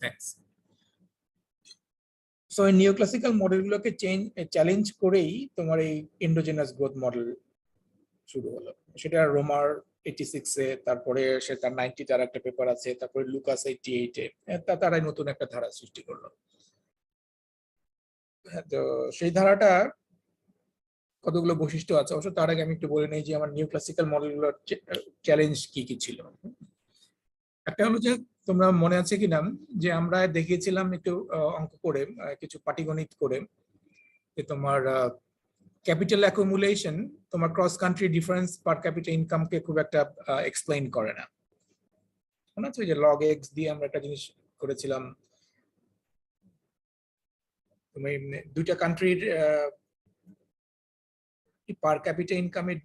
Thanks. So এই neoclassical মডেলগুলোকে challenge করেই তোমার এই এন্ডোজেনাস গ্রোথ মডেল শুরু হলো। সেটা রোমার 86 এ, তারপরে সেটা 90 তার একটা পেপার আছে, তারপরে লুকাস 88 এ, তারাই নতুন একটা ধারা সৃষ্টি করলো। তো সেই ধারাটা কতগুলো বৈশিষ্ট্য আছে, অবশ্য তার আগে আমি একটু বলে নেই যে আমার নিওক্লাসিক্যাল মডেলগুলোর চ্যালেঞ্জ কি কি ছিল। একটা হলো যে তোমরা মনে আছে কিনা যে আমরা দেখিয়েছিলাম একটু অঙ্ক করে, কিছু পাটিগণিত করে, যে তোমার ক্যাপিটাল অ্যাকুমুলেশন তোমার cross country difference per capita ইনকামকে খুব একটা এক্সপ্লেইন করে না। মনে আছে যে লগ এক্স দিয়ে আমরা একটা জিনিস করেছিলাম, তুমি দুইটা কান্ট্রির পার ক্যাপিটা ইনকামের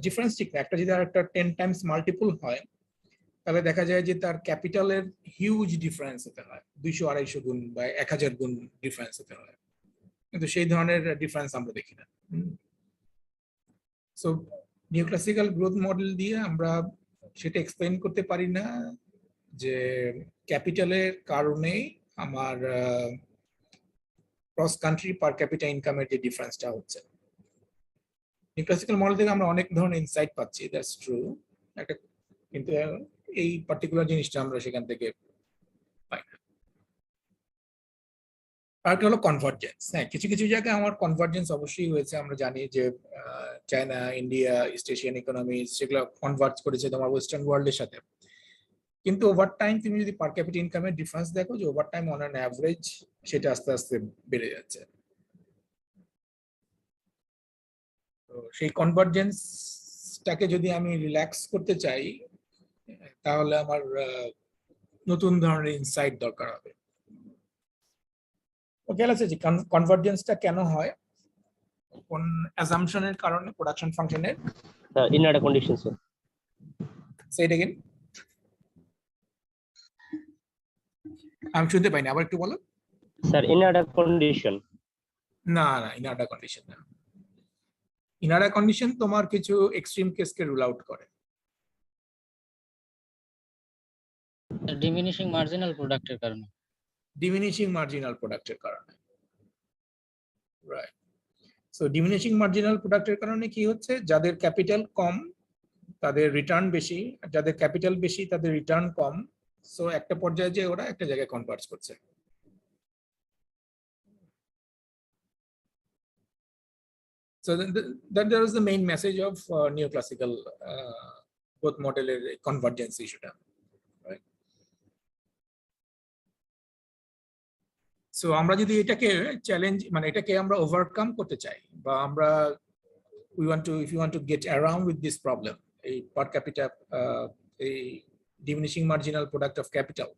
ডিফারেন্স ঠিক না, একটা যদি আরেকটা 10 টাইমস মাল্টিপল হয় তাহলে দেখা যায় যে তার ক্যাপিটালের হিউজ ডিফারেন্স হতে হয়, 200-250 গুণ বা 1000 গুণ ডিফারেন্স হতে হয়, কিন্তু সেই ধরনের ডিফারেন্স আমরা দেখি না। সো নিওক্লাসিক্যাল গ্রোথ মডেল দিয়ে আমরা সেটা এক্সপ্লেইন করতে পারি না যে ক্যাপিটালের কারণে আমার ক্রস কান্ট্রি পার ক্যাপিটা ইনকামের যে ডিফারেন্সটা হচ্ছে। নিওক্লাসিক্যাল মডেল থেকে আমরা অনেক ধরনের ইনসাইট পাচ্ছি, দ্যাটস ট্রু, একটা, কিন্তু এই পার্টিকুলার জিনিসটা আমরা সেখান থেকে পাই না। আরেকটা হলো কনভার্জেন্স। হ্যাঁ, কিছু কিছু জায়গায় আমার কনভার্জেন্স অবশ্যই হয়েছে। আমরা জানি যে China, India, east Asian economy সেগুলো কনভার্জ করেছে তোমার ওয়েস্টার্ন ওয়ার্ল্ডের সাথে, কিন্তু ওভার টাইম তুমি যদি পার ক্যাপিটা ইনকামের ডিফারেন্স দেখো যে over time on an average সেটা আস্তে আস্তে বেড়ে যাচ্ছে। তো সেই কনভার্জেন্সটাকে যদি আমি রিল্যাক্স করতে চাই তাহলে আমার নতুন ধরনের ইনসাইট দরকার হবে। ওকে, আছে যে কনভার্জেন্সটা কেন হয়, কোন অ্যাজাম্পশনের কারণে প্রোডাকশন ফাংশনের ইনার কন্ডিশন স্যার। সেটা এগেইন আমি শুনতে পাইনি, আবার একটু বলো। Sir inner condition. না না, ইনার কন্ডিশন না। ইনার কন্ডিশন তোমার কিছু এক্সট্রিম কেসকে রুল আউট করে। ডিমিনিশিং মার্জিনাল প্রোডাক্টের কারণে। ডিমিনিশিং মার্জিনাল প্রোডাক্টের কারণে, রাইট। সো ডিমিনিশিং মার্জিনাল প্রোডাক্টের কারণে কি হচ্ছে, যাদের ক্যাপিটাল কম তাদের রিটার্ন বেশি, আর যাদের ক্যাপিটাল বেশি তাদের রিটার্ন কম। সো একটা পর্যায়ে যে ওরা একটা জায়গায় কনভার্জ করছে। So that is the main message of neoclassical growth model convergence issue. Right? So আমরা যদি এটাকে চ্যালেঞ্জ, মানে এটাকে আমরা ওভারকাম করতে চাই, বা আমরা if you want to get around with this problem, a per capita a diminishing marginal product of capital,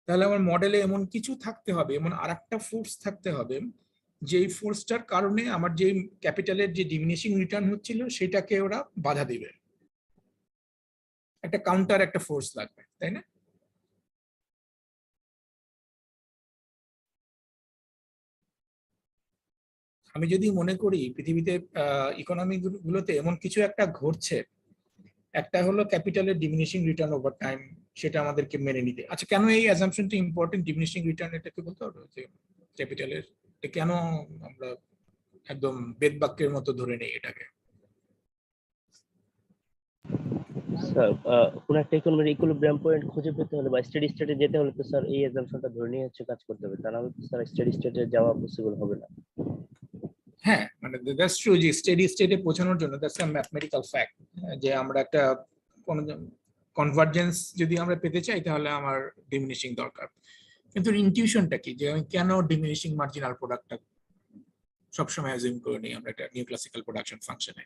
তাহলে আমার মডেলে এমন কিছু থাকতে হবে, এমন আরেকটা ফোর্স থাকতে হবে যেই ফোর্সটার কারণে আমার যে ক্যাপিটালের যে ডিমিনিশিং রিটার্ন হচ্ছিল সেটাকে ওরা বাধা দিবে। একটা কাউন্টার, একটা ফোর্স লাগবে, তাই না? আমি যদি মনে করি পৃথিবীতে ইকোনমি গুলোতে এমন কিছু একটা ঘটছে, একটা হলো ক্যাপিটালের ডিমিনিশিং রিটার্ন ওভার টাইম, সেটা আমাদেরকে মেনে নিতে। আচ্ছা, কেন এই অ্যাজাম্পশনটা ইম্পর্টেন্ট, ডিমিনিশিং রিটার্ন, এটাকে বলতে হবে যে ক্যাপিটালের কেন আমরা একদম বেদ বাক্যের মতো ধরে নেই এটাকে? স্যার কোন একটা ইকোনমির ইকুইলিব্রিয়াম পয়েন্ট খুঁজে পেতে হলে বা স্টেডি স্টেটে যেতে হলে তো স্যার এই অ্যাজাম্পশনটা ধরে নিয়ে হচ্ছে কাজ করতে হবে, তা না হলে স্যার স্টেডি স্টেটে যাওয়া পসিবল হবে না। হ্যাঁ, মানে দ্যাটস ট্রু যে স্টেডি স্টেটে পৌঁছানোর জন্য দ্যাটস আ ম্যাথমেটিক্যাল ফ্যাক্ট, যে আমরা একটা কোন কনভার্জেন্স যদি আমরা পেতে চাই তাহলে আমার ডিমিনিশিং দরকার। কিন্তু ইনটিউশনটা কি, যে আমি কেন ডিমিনিশিং মার্জিনাল প্রোডাক্টটা সবসময় অ্যাজিউম করে নিই আমরা একটা নিওক্লাসিক্যাল প্রোডাকশন ফাংশনে?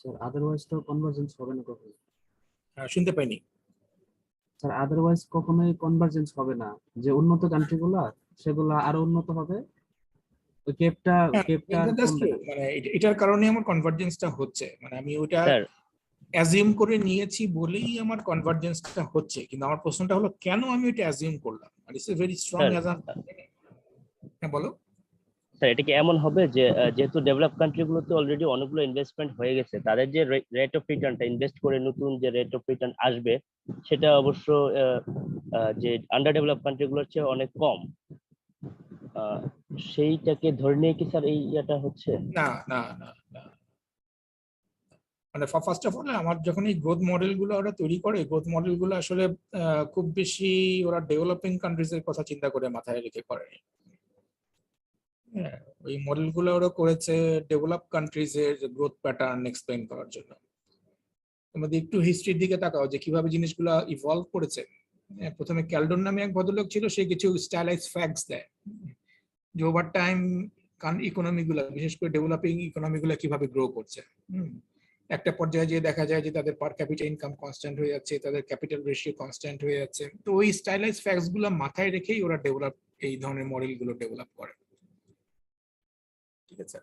স্যার আদারওয়াইজ তো কনভার্জেন্স হবে না কখনো। শুনতে পাইনি স্যার আদারওয়াইজ কখনোই কনভার্জেন্স হবে না, যে উন্নত কান্ট্রিগুলো সেগুলো আরো উন্নত হবে, ওই কেপটা কমবে না। মানে এটার কারণে আমার কনভার্জেন্সটা হচ্ছে, মানে আমি ওটা স্যার অ্যাজিউম করে নিয়েছি বলেই আমার কনভার্জেন্সটা হচ্ছে, কিন্তু আমার প্রশ্নটা হলো কেন আমি এটা অ্যাজিউম করলাম? আর it's a very strong assumption. হ্যাঁ বলো। স্যার এটা কি এমন হবে যে যেহেতু ডেভেলপ কান্ট্রিগুলোতে অলরেডি অনেকগুলো ইনভেস্টমেন্ট হয়ে গেছে, তাদের যে রেট অফ রিটার্নটা ইনভেস্ট করে নতুন যে রেট অফ রিটার্ন আসবে সেটা অবশ্য যে আন্ডার ডেভেলপ কান্ট্রিগুলোর চেয়ে অনেক কম, আহ, সেইটাকে ধরে নিয়ে কি স্যার এই ইয়েটা হচ্ছে? না না না না, মানে ফার্স্ট অফ অল আমার যখন এই গ্রোথ মডেল গুলো ওরা তৈরি করে, গ্রোথ মডেল গুলো আসলে খুব বেশি ওরা ডেভেলপিং কান্ট্রিজ এর কথা চিন্তা করে মাথায় রেখে করে। হ্যাঁ, ওই মডেল গুলো ওরা করেছে ডেভেলপ কান্ট্রিজ এর গ্রোথ প্যাটার্ন এক্সপ্লেইন করার জন্য। তোমাদের একটু হিস্ট্রির দিকে তাকাও যে কিভাবে জিনিসগুলো ইভলভ করেছে। প্রথমে ক্যালডন নামে এক ভদ্রলোক ছিল, সে কিছু স্টাইলাইজ ফ্যাক্টস দেয় যে ওভার টাইম ইকোনমি গুলা, বিশেষ করে ডেভেলপিং ইকোনমি গুলা কিভাবে গ্রো করছে। একটা পর্যায়ে যে দেখা যায় যে তাদের পার ক্যাপিটাল ইনকাম কনস্ট্যান্ট হয়ে যাচ্ছে, তাদের ক্যাপিটাল রেশিও কনস্ট্যান্ট হয়ে যাচ্ছে। তো ওই স্টাইলাইজ ফ্যাক্টস গুলো মাথায় রেখেই ওরা ডেভেলপ, এই ধরনের মডেল গুলো ডেভেলপ করে। ঠিক আছে,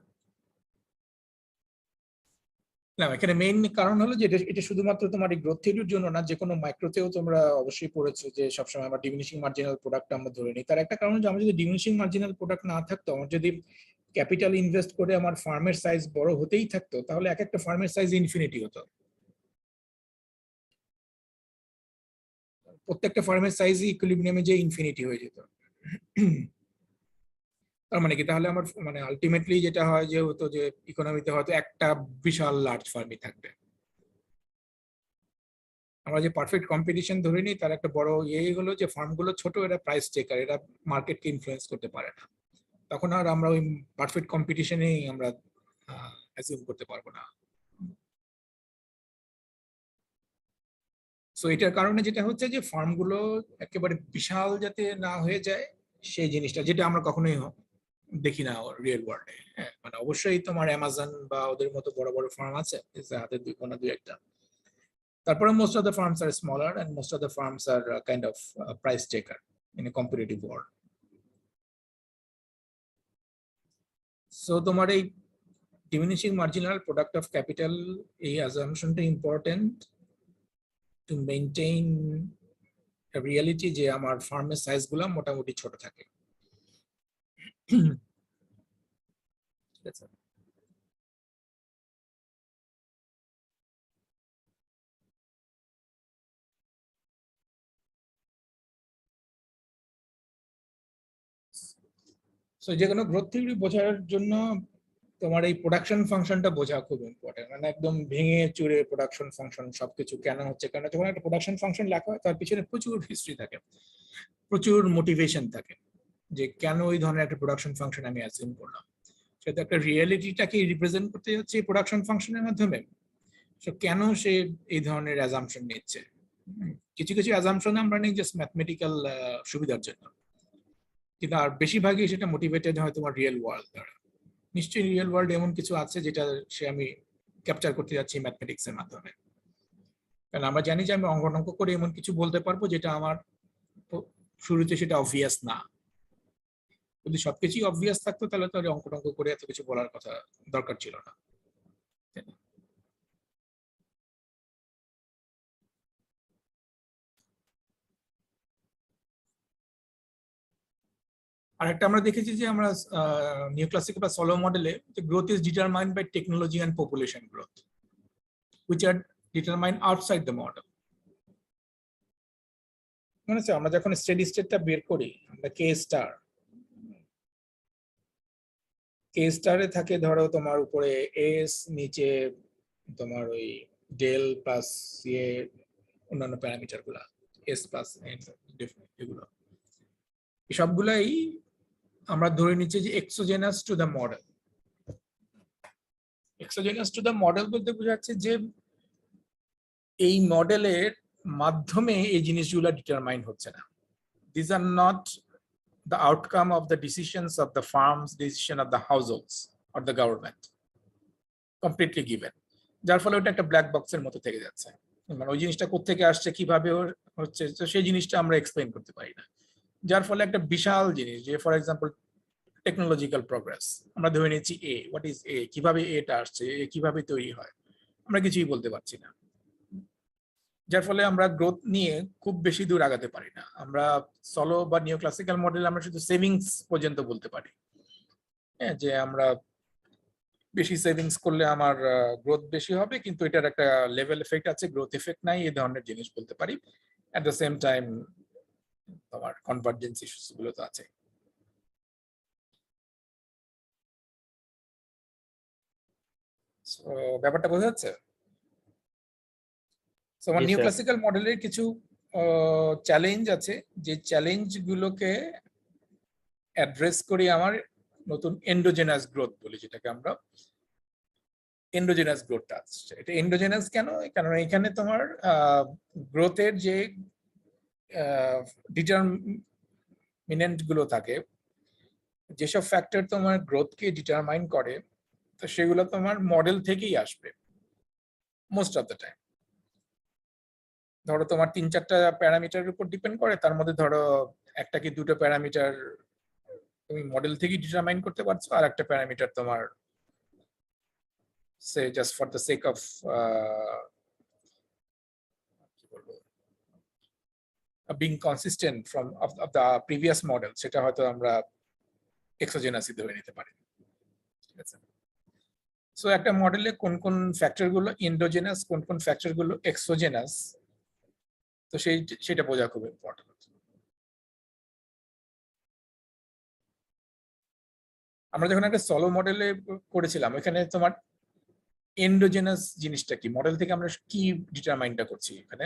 না এখানে মেইন কারণ হলো যে এটা শুধুমাত্র তোমার এই গ্রোথ থিওরির জন্য না, যে কোনো মাইক্রোতেও তোমরা অবশ্যই পড়েছো যে সবসময় আমরা ডিমিনিশিং মার্জিনাল প্রোডাক্ট আমরা ধরে নিই। তার একটা কারণ যে আমার যদি ডিমিনিশিং মার্জিনাল প্রোডাক্ট না থাকতো, আমার যদি ক্যাপিটাল ইনভেস্ট করে আমার ফার্মের সাইজ বড় হতেই থাকতো, তাহলে এক একটা ফার্মের সাইজ ইনফিনিটি হতো। প্রত্যেকটা ফার্মের সাইজই ইকুইলিব্রিয়ামে যে ইনফিনিটি হয়ে যেত। তার মানে কি, তাহলে আমার মানে আলটিমেটলি যেটা হয় যে হতো যে ইকোনমিতে হয়তো একটা বিশাল লার্জ ফার্মই থাকবে। আমরা যে পারফেক্ট কম্পিটিশন ধরে নিই, তার একটা বড় হলো যে ফার্মগুলো ছোট, এরা প্রাইস টেকার, এরা মার্কেটকে ইনফ্লুয়েন্স করতে পারে না। তখন আর আমরা ওই পারফেক্ট কম্পিটিশনেই আমরা অ্যাজিউম করতে পারবো না। সো এটার কারণে যেটা হচ্ছে যে ফার্মগুলো একেবারে বিশাল যাতে না হয়ে যায়, সেই জিনিসটা যেটা আমরা কখনোই দেখি না রিয়েল ওয়ার্ল্ডে। হ্যাঁ, মানে অবশ্যই তোমার অ্যামাজন বা ওদের মতো বড় বড় ফার্ম আছে, হাতে দুই একটা। তারপরে most of the firms are smaller and most of the firms are kind of price taker in a competitive world. So তোমার এই diminishing marginal product of capital, এই assumptionটা important to maintain a reality যে আমার ফার্মের size গুলো মোটামুটি ছোট থাকে। ঠিক আছে, সো যে কোনো গ্রোথ থিওরি বোঝার জন্য তোমার এই প্রোডাকশন ফাংশনটা বোঝা খুব ইম্পর্টেন্ট। মানে একদম ভেঙে চুরে প্রোডাকশন ফাংশন সবকিছু কেন হচ্ছে, কেন যখন একটা প্রোডাকশন ফাংশন লেখা হয় তার পিছনে প্রচুর হিস্ট্রি থাকে, প্রচুর মোটিভেশন থাকে যে কেন ওই ধরনের একটা প্রোডাকশন ফাংশন আমি অ্যাজিউম করলাম। সেটা একটা রিয়েলিটিটাকে রিপ্রেজেন্ট করতে যাচ্ছে এই প্রোডাকশন ফাংশনের মাধ্যমে। সো কেন সে এই ধরনের অ্যাজাম্পশন নিচ্ছে। কিছু কিছু অ্যাজাম্পশন আমরা নিই জাস্ট ম্যাথমেটিক্যাল সুবিধার জন্য, কিন্তু আর বেশিরভাগই সেটা মোটিভেটেড হয় তোমার রিয়েল ওয়ার্ল্ড দ্বারা। নিশ্চয়ই রিয়েল ওয়ার্ল্ড এমন কিছু আছে যেটা সে আমি ক্যাপচার করতে যাচ্ছি ম্যাথমেটিক্স এর মাধ্যমে। কারণ আমরা জানি যে আমি অঙ্ক করে এমন কিছু বলতে পারবো যেটা আমার শুরুতে সেটা অবভিয়াস না। যদি সবকিছুই অবভিয়াস থাকতো তাহলে তো অঙ্ক করে এত কিছু বলার কথা দরকার ছিল না। আরেকটা আমরা দেখেছি যে আমরা নিউ ক্লাসিক বা সলো মডেলে যে growth is determined by technology and population growth which are determined outside the model. মনে হচ্ছে আমরা যখন স্টেডি স্টেটটা বের করি, আমরা কে স্টারে থাকে ধরো তোমার উপরে এস, নিচে তোমার ওই ডেল প্লাস ইয়ে অন্যান্য প্যারামিটার গুলা এস প্লাস এগুলো সবগুলাই আমরা ধরে নিচ্ছি যে exogenous to the model. Exogenous to the model বলতে বোঝাচ্ছে যে এই মডেলের মাধ্যমে এই জিনিসগুলো ডিটারমাইন হচ্ছে না। These are not the outcome of the decisions of the farms, decision of the households or the government, completely given. যার ফলে ওটা একটা ব্ল্যাক বক্সের মতো থেকে যাচ্ছে, মানে ওই জিনিসটা কোত্থেকে আসছে কিভাবে হচ্ছে তো সেই জিনিসটা আমরা এক্সপ্লেইন করতে পারি না। যার ফলে একটা বিশাল জিনিস যে ফর এক্সাম্পল টেকনোলজিক্যাল প্রোগ্রেস, আমরা ধরে নিচ্ছি এ, হোয়াট ইজ এ, কিভাবে এটা আসছে, এ কিভাবে তৈরি হয়, আমরা কিছুই বলতে পারছি না। যার ফলে আমরা গ্রোথ নিয়ে খুব বেশি দূর আগাতে পারি না। আমরা সলো বা নিও ক্লাসিক্যাল মডেল আমরা শুধু সেভিংস পর্যন্ত বলতে পারি, হ্যাঁ, যে আমরা বেশি সেভিংস করলে আমার গ্রোথ বেশি হবে, কিন্তু এটার একটা লেভেল এফেক্ট আছে, গ্রোথ এফেক্ট নাই, এই ধরনের জিনিস বলতে পারি। অ্যাট দ্য সেম টাইম তোমার কনভার্জেন্স ইস্যুস গুলো তো আছে। So, ব্যাপারটা বোঝা যাচ্ছে? So, আমার জি, নিউ স্যার। ক্লাসিক্যাল মডেলের কিছু চ্যালেঞ্জ আছে, যে চ্যালেঞ্জ গুলোকে অ্যাড্রেস করি আমার নতুন এন্ডোজেনাস গ্রোথ বলি, যেটাকে আমরা এন্ডোজেনাস গ্রোথটা আসছে। এটা এন্ডোজেনাস কেন? কারণ এখানে তোমার গ্রোথের যে ডিটারমিনেন্ট গুলো থাকে, যেসব ফ্যাক্টর তোমার গ্রোথকে ডিটারমাইন করে, তো সেগুলো তোমার মডেল থেকেই আসবে মোস্ট অফ দ্য টাইম। ধরো তোমার 3-4টা প্যারামিটারের উপর ডিপেন্ড করে, তার মধ্যে ধরো একটা কি দুটো প্যারামিটার তুমি মডেল থেকেই ডিটারমাইন করতে পারছো, আর একটা প্যারামিটার তোমার সে just for the sake of কি বলবো being consistent from of the previous model, সেটা হয়তো আমরা এক্সোজেনাসই ধরে নিতে পারি। ঠিক আছে, সো একটা মডেলে কোন কোন ফ্যাক্টর গুলো এন্ডোজেনাস, কোন কোন ফ্যাক্টর গুলো এক্সোজেনাস, তো সেটা বোঝা খুব ইম্পর্টেন্ট। আমরা যখন একটা সলো মডেলে করেছিলাম, এখানে তোমার এন্ডোজেনাস জিনিসটা কি, মডেল থেকে আমরা কি ডিটারমাইনটা করছি এখানে?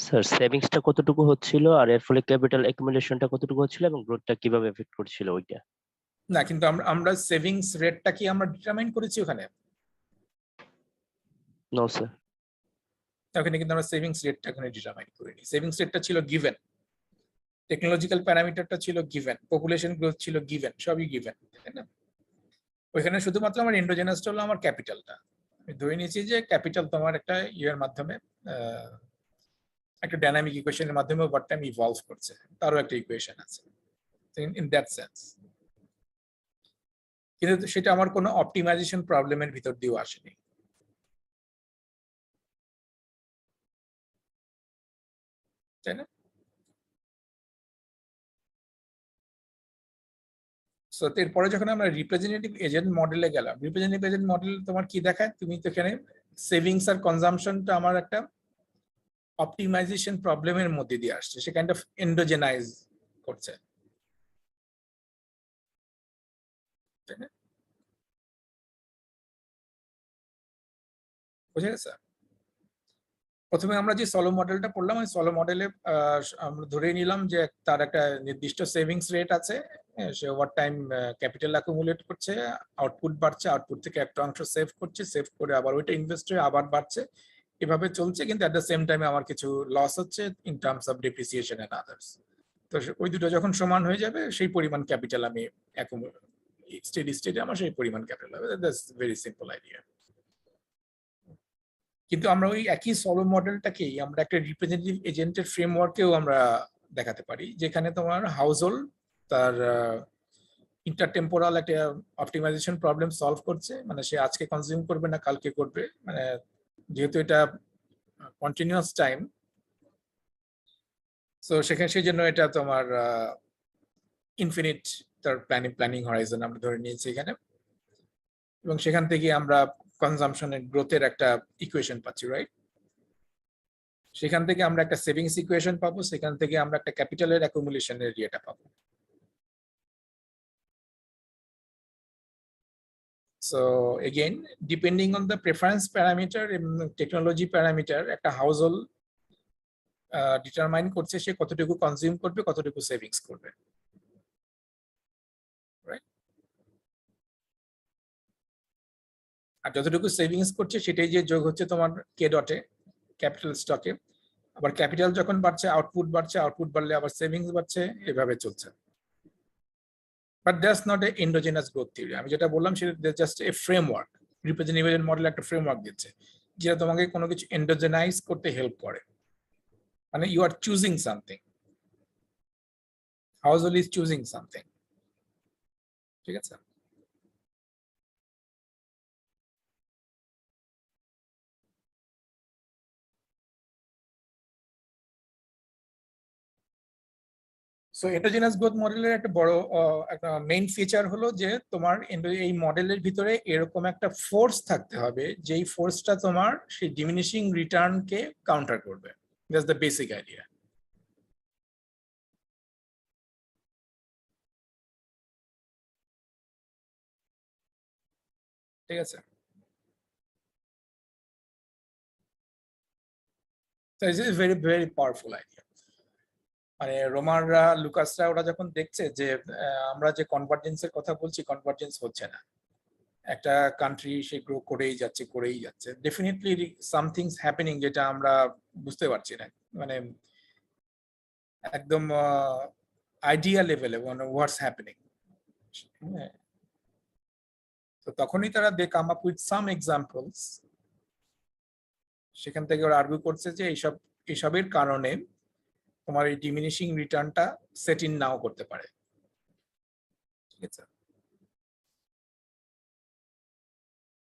স্যার, সেভিংসটা কতটুকু হচ্ছিল, আর এর ফলে ক্যাপিটাল অ্যাকুমুলেশনটা কতটুকু হচ্ছিল, এবং গ্রোথটা কিভাবে এফেক্ট করছিল ওইটা? না, কিন্তু আমরা সেভিংস রেটটা কি আমরা ডিটারমাইন করেছি ওখানে? No sir. ওখানে কিন্তু আমরা সেভিংস রেটটা এখানে ডিটারমাইন করিনি। সেভিংস রেটটা ছিল গিভেন, টেকনোলজিক্যাল প্যারামিটারটা ছিল গিভেন, পপুলেশন গ্রোথ ছিল গিভেন, সবই গিভেন, তাই না? ওইখানে শুধুমাত্র আমার এন্ডোজেনাসটা হলো আমার ক্যাপিটালটা। আমি ধরে নিয়েছি যে ক্যাপিটাল তোমার একটা ইয়ের মাধ্যমে, একটা ডাইনামিক ইকুয়েশনের মাধ্যমে ওভার টাইম ইভলভ করছে, তারও একটা ইকুয়েশন আছে ইন দ্যাট সেন্স। কিন্তু সেটা আমার কোনো অপটিমাইজেশন প্রবলেমের ভিতর দিয়েও আসেনি, তাই না? সো এরপরে যখন আমরা রিপ্রেজেন্টেটিভ এজেন্ট মডেলে গেলাম, রিপ্রেজেন্টেটিভ এজেন্ট মডেল তোমার কি দেখায়, তুমি তো এখানে সেভিংস আর কনজাম্পশনটা আমার একটা অপটিমাইজেশন প্রবলেমের মধ্যে দিয়ে আসছে, সে কাইন্ড অফ এন্ডোজেনাইজ করছে, তাই না? বুঝে গেছে? প্রথমে আমরা যে সলো মডেলটা পড়লাম, ওই সলো মডেলে আমরা ধরে নিলাম যে তার একটা নির্দিষ্ট সেভিংস রেট আছে, সে ওভার টাইম ক্যাপিটাল অ্যাকুমুলেট করছে, আউটপুট বাড়ছে, আউটপুট থেকে একটা অংশ সেভ করছে, সেভ করে আবার ওইটা ইনভেস্ট হয়ে আবার বাড়ছে, এভাবে চলছে। কিন্তু অ্যাট দ্য সেম টাইমে আমার কিছু লস হচ্ছে in terms of depreciation and others. তো ওই দুটো যখন সমান হয়ে যাবে, সেই পরিমাণ ক্যাপিটাল আমি স্টেডি স্টেটে আমার সেই পরিমাণ ক্যাপিটাল হবে। That's very simple idea. কিন্তু আমরা ওই একই সলো মডেলটাকেই আমরা একটা রিপ্রেজেন্টেটিভ এজেন্টের ফ্রেমওয়ার্কেও আমরা দেখাতে পারি, যেখানে তোমার হাউসহোল্ড তার ইন্টারটেম্পোরাল একটা অপটিমাইজেশন প্রবলেম সলভ করছে, মানে সে আজকে কনজিউম করবে না কালকে করবে, মানে যেহেতু এটা কন্টিনিউয়াস টাইম, সো সেখানে সেই জন্য এটা তোমার ইনফিনিট তার প্ল্যানিং হরাইজন আমরা ধরে নিয়েছি এখানে, এবং সেখান থেকে আমরা কনজাম্পশনের গ্রোথের একটা ইকুয়েশন পাচ্ছি, রাইট? সেখান থেকে আমরা একটা সেভিংস ইকুয়েশন পাবো, সেখান থেকে আমরা একটা ক্যাপিটালের অ্যাকুমুলেশনের ইয়েটা পাবো। So again, depending on the preference parameter এবং technology parameter, একটা হাউসহোল্ড ডিটারমাইন করছে সে কতটুকু কনজিউম করবে, কতটুকু সেভিংস করবে, রাইট? আর যতটুকু সেভিংস করছে সেটাই যে যোগ হচ্ছে তোমার কে ডটে, ক্যাপিটাল স্টকে। আবার ক্যাপিটাল যখন বাড়ছে, আউটপুট বাড়ছে, আউটপুট বাড়লে আবার সেভিংস বাড়ছে, এভাবে চলছে। But that's not a endogenous growth theory. আমি যেটা বললাম সেটা just a framework, representative model একটা ফ্রেমওয়ার্ক দিচ্ছে, যেটা তোমাকে কোনো কিছু এন্ডোজেনাইজ করতে হেল্প করে, মানে you are choosing something, household is choosing something. ঠিক আছে? সো এন্ডোজেনাস গ্রোথ মডেলের একটা বড় একটা মেইন ফিচার হলো যে তোমার এই মডেলের ভিতরে এরকম একটা ফোর্স থাকতে হবে যেই ফোর্সটা তোমার সেই ডিমিনিশিং রিটার্নকে কাউন্টার করবে। That's the basic idea. ঠিক আছে, so this is very very powerful idea। মানে রোমাররা লুকাসরা ওরা যখন দেখছে যে আমরা যে কনভার্জেন্সের কথা বলছি কনভার্জেন্স হচ্ছে না, একটা কান্ট্রি সে গ্রো করেই যাচ্ছে ডেফিনেটলি সামথিংস হ্যাপেনিং যেটা আমরা বুঝতে পারছি না, মানে একদম আইডিয়া লেভেলে মানে হোয়াটস হ্যাপেনিং। তো তখনই তারা they come up with some examples, সেখান থেকে ওরা আর্গুই করছে যে এইসবের কারণে তোমার এই ডিমিনিশিং রিটার্নটা সেট ইন নাও করতে পারে। ঠিক আছে,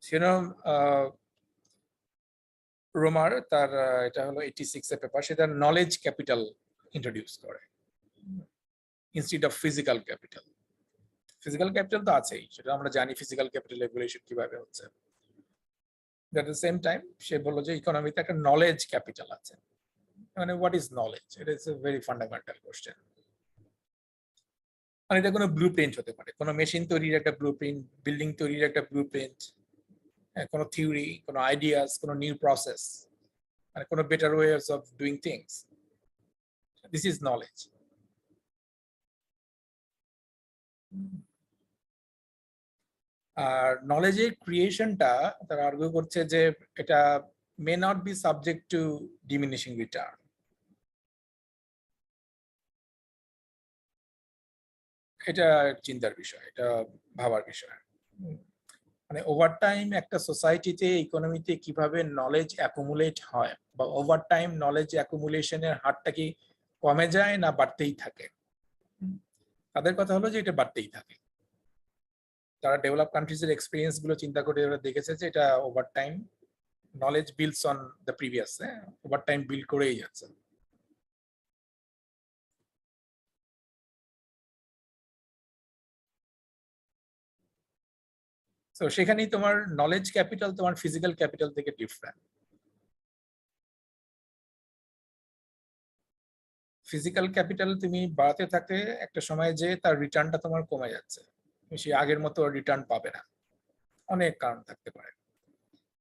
সেরকম রোমার তার এটা হলো 86 এর পেপার, সেটা নলেজ ক্যাপিটাল ইন্ট্রোডিউস করে instead of physical capital. Physical capital তো আছেই, সেটা আমরা জানি ফিজিক্যাল ক্যাপিটাল রেগুলেশন কিভাবে হচ্ছে। এট দ্য সেম টাইম সে বললো যে ইকোনমিতে একটা নলেজ ক্যাপিটাল আছে। মানে what is knowledge? It is a very fundamental question. মানে এটা কোনো ব্লু প্রিন্ট হতে পারে, কোনো মেশিন তৈরির একটা ব্লু প্রিন্ট, বিল্ডিং তৈরির একটা ব্লু প্রিন্ট, কোনো থিওরি, কোনো আইডিয়াস, কোনো নিউ প্রসেস, মানে কোনো better ways of doing things. This is knowledge. আর নলেজের ক্রিয়েশনটা তারা আর্গুই করছে যে এটা may not be subject to diminishing return. এটা চিন্তার বিষয়, এটা ভাবার বিষয়। মানে ওভার টাইম একটা সোসাইটিতে ইকোনমিতে কিভাবে নলেজ অ্যাকুমুলেট হয়, বা ওভার টাইম নলেজ অ্যাকুমুলেশনের হারটা কি কমে যায় না বাড়তেই থাকে? তাদের কথা হলো যে এটা বাড়তেই থাকে। তারা ডেভেলপ কান্ট্রিজের এক্সপিরিয়েন্স গুলো চিন্তা করে ওরা দেখেছে যে এটা over time knowledge builds on the previous, over time build করেই যাচ্ছে। তো সেখানেই তোমার নলেজ ক্যাপিটাল তোমার ফিজিক্যাল ক্যাপিটাল থেকে ডিফারেন্ট। ফিজিক্যাল ক্যাপিটাল তুমি বাড়াতে থাকতে একটা সময় যে তার রিটার্নটা তোমার কমে যাচ্ছে, সে আগের মতো রিটার্ন পাবে না, অনেক কারণ থাকতে পারে।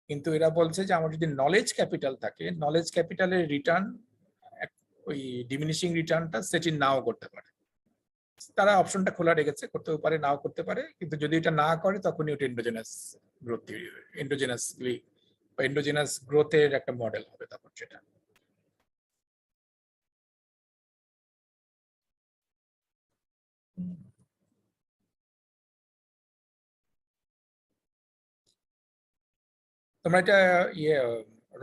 কিন্তু এরা বলছে যে আমার যদি নলেজ ক্যাপিটাল থাকে, নলেজ ক্যাপিটালের রিটার্ন ওই ডিমিনিশিং রিটার্নটা সেট ইন নাও করতে পারে। তারা অপশনটা খোলা রেখেছে, করতেও পারে নাও করতে পারে, কিন্তু যদি এটা না করে তখনই ওটা এন্ডোজেনাস গ্রোথ থিওরি, এন্ডোজেনাস গ্রোথের একটা মডেল হবে তখন সেটা। তোমরা এটা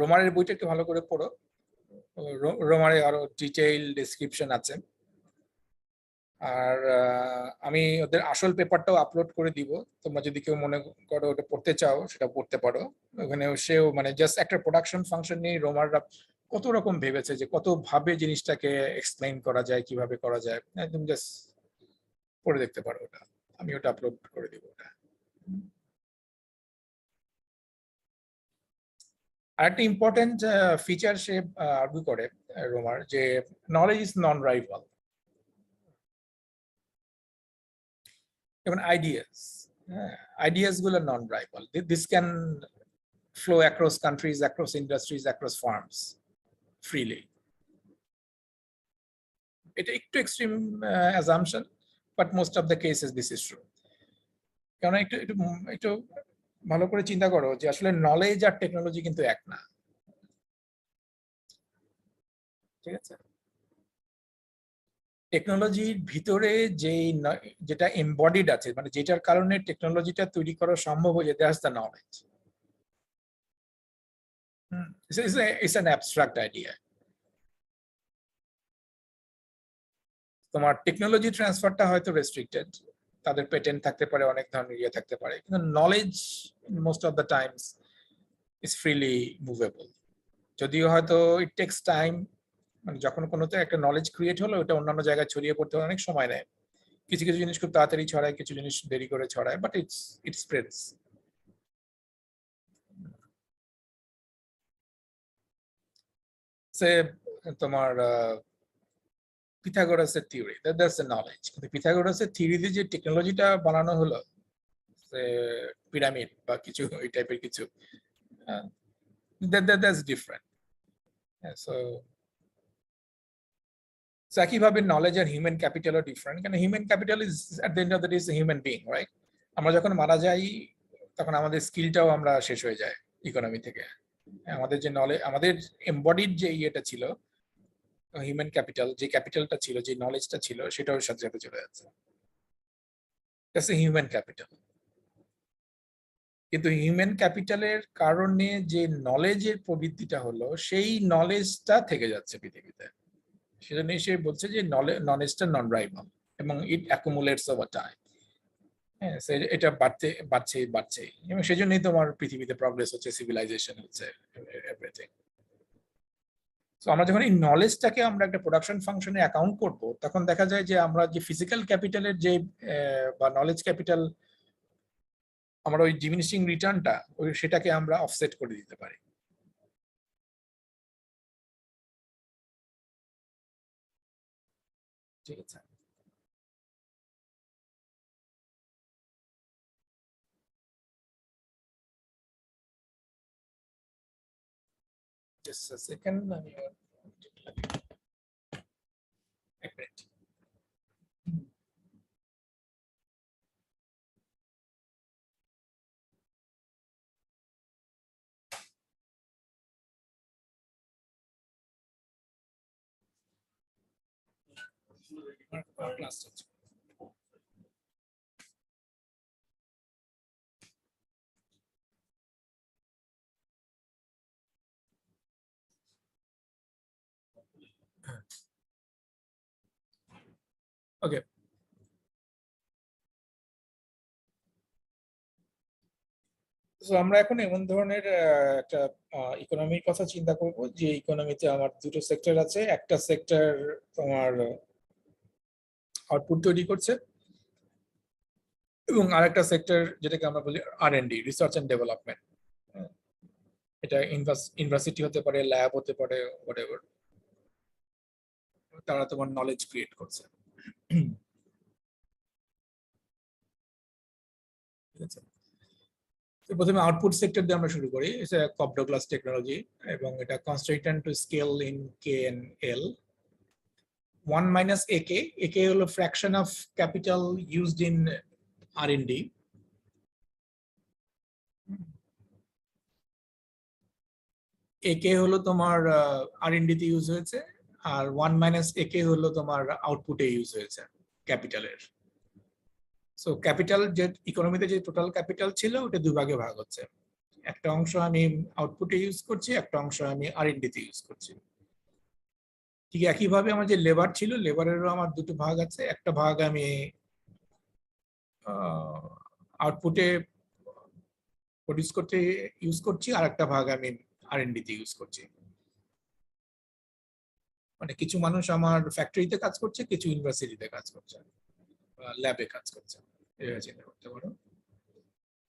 রোমারের বইটা একটু ভালো করে পড়ো, রোমারে আরো ডিটেইল ডেসক্রিপশন আছে। আর আমি ওদের আসল পেপারটাও আপলোড করে দিব, তোমরা যদি কেউ মনে করো ওটা পড়তে চাও সেটা পড়তে পারো। ওখানে সেও মানে জাস্ট একটা প্রোডাকশন ফাংশন নিয়ে রোমাররা কত রকম ভেবেছে, যে কত ভাবে জিনিসটাকে এক্সপ্লেইন করা যায়, কিভাবে করা যায়, একদম জাস্ট পড়ে দেখতে পারো ওটা। আমি ওটা আপলোড করে দিব ওটা। আর একটা ইম্পর্টেন্ট ফিচার সে আর্গু করে রোমার, যে নলেজ ইজ নন রাইভাল। যেমন আইডিয়াস গুলো non rival, this can flow across countries, across industries, across firms freely. এটা একটু extreme assumption, but most of the cases this is true. কারণ একটু একটু একটু ভালো করে চিন্তা করো যে আসলে নলেজ আর টেকনোলজি কিন্তু এক না। ঠিক আছে, টেকনোলজির ভিতরে যেটা এমবডিড আছে, মানে যেটার কারণে টেকনোলজিটা তৈরি করা সম্ভব হয়েছে, that's the knowledge. It's an abstract idea. তোমার টেকনোলজি ট্রান্সফারটা হয়তো রেস্ট্রিক্টেড, তাদের পেটেন্ট থাকতে পারে, অনেক ধরনের ইয়ে থাকতে পারে, কিন্তু knowledge most of the Times is freely movable. যদিও হয়তো ইট টেক্স টাইম, মানে যখন কোনোতে একটা নলেজ ক্রিয়েট হলো ওটা অন্যান্য জায়গায় ছড়িয়ে পড়তে অনেক সময় নেয়। কিছু কিছু জিনিস খুব তাড়াতাড়ি ছড়ায়, কিছু জিনিস দেরি করে ছড়ায়, বাট ইট স্প্রেডস। সে তোমার পিথাগোরাসের থিওরি, দ্যাটস দ্য নলেজ। কিন্তু পিথাগোরাসের থিওরিতে যে টেকনোলজিটা বানানো হলো, পিরামিড বা কিছু ওই টাইপের কিছু, that's different. So একইভাবে নলেজ আর হিউম্যান ক্যাপিটালও ডিফারেন্ট, কারণ human capital is at the end of the day is a human being, right? আমরা যখন মারা যাই তখন আমাদের স্কিলটাও আমরা শেষ হয়ে যায় ইকোনমি থেকে। আমাদের যে নলেজ, আমাদের এমবডিড যে ইয়েটা ছিল, হিউম্যান ক্যাপিটাল, যে ক্যাপিটালটা ছিল, যে নলেজটা ছিল, সেটাও সাথে সাথে চলে যাচ্ছে। That's a human capital. কিন্তু হিউম্যান ক্যাপিটালের কারণে যে নলেজের প্রবৃত্তিটা হলো, সেই নলেজটা থেকে যাচ্ছে পৃথিবীতে। সেজন্য সে বলছে যে নলেজটা নন রাইভাল এবং ইট অ্যাকুমুলেটস ওভার টাইম। হ্যাঁ, এটা বাড়ছেই এবং সেজন্যই তোমার পৃথিবীতে প্রগ্রেস হচ্ছে, সিভিলাইজেশন হচ্ছে, এভরিথিং। তো আমরা যখন এই নলেজটাকে আমরা একটা প্রোডাকশন ফাংশনে অ্যাকাউন্ট করব, তখন দেখা যায় যে আমরা যে ফিজিক্যাল ক্যাপিটালের যে বা নলেজ ক্যাপিটাল, আমরা ওই ডিমিনিশিং রিটার্নটা সেটাকে আমরা অফসেট করে দিতে পারি। ঠিক আছে। Just a second. এক মিনিট। ক্লাস চলছে। ওকে, তো আমরা এখন এমন ধরনের একটা ইকোনমির কথা চিন্তা করব যে ইকোনমিতে আমার দুটো সেক্টর আছে। একটা সেক্টর তোমার আউটপুট তৈরি করছে এবং আরেকটা সেক্টর যেটাকে আমরা বলি R&D, রিসার্চ এন্ড ডেভেলপমেন্ট। এটা ইউনিভার্সিটি হতে পারে, ল্যাব হতে পারে, হোয়াটএভার। তারা তোমার নলেজ ক্রিয়েট করছে। ঠিক আছে, তো প্রথমে আউটপুট সেক্টর দিয়ে আমরা শুরু করি। এটা কপ-ডগলাস টেকনোলজি এবং এটা constant to scale in K and L। 1 minus AK, AK হলো fraction of capital used in R&D। AK হলো তোমার R&D তে ইউজ হয়েছে, আর 1 minus AK হলো তোমার আউটপুটে ইউজ হয়েছে ক্যাপিটালের। সো ক্যাপিটাল যে ইকোনমিতে যে টোটাল ক্যাপিটাল ছিল ওটা দুই ভাগে ভাগ হচ্ছে। একটা অংশ আমি আউটপুটে ইউজ করছি, একটা অংশ আমি R&D তে ইউজ করছি। ঠিক একইভাবে আমার যে লেবার ছিল, লেবারেরও আমার দুটো ভাগ আছে। একটা ভাগ আমি আউটপুটে প্রডিউস করতে ইউজ করছি, আর একটা ভাগ আমি R&D তে ইউজ করছি। মানে কিছু মানুষ আমার ফ্যাক্টরিতে কাজ করছে, কিছু ইউনিভার্সিটিতে কাজ করছে, ল্যাবে কাজ করছে, এভাবে চিন্তা করতে পারো।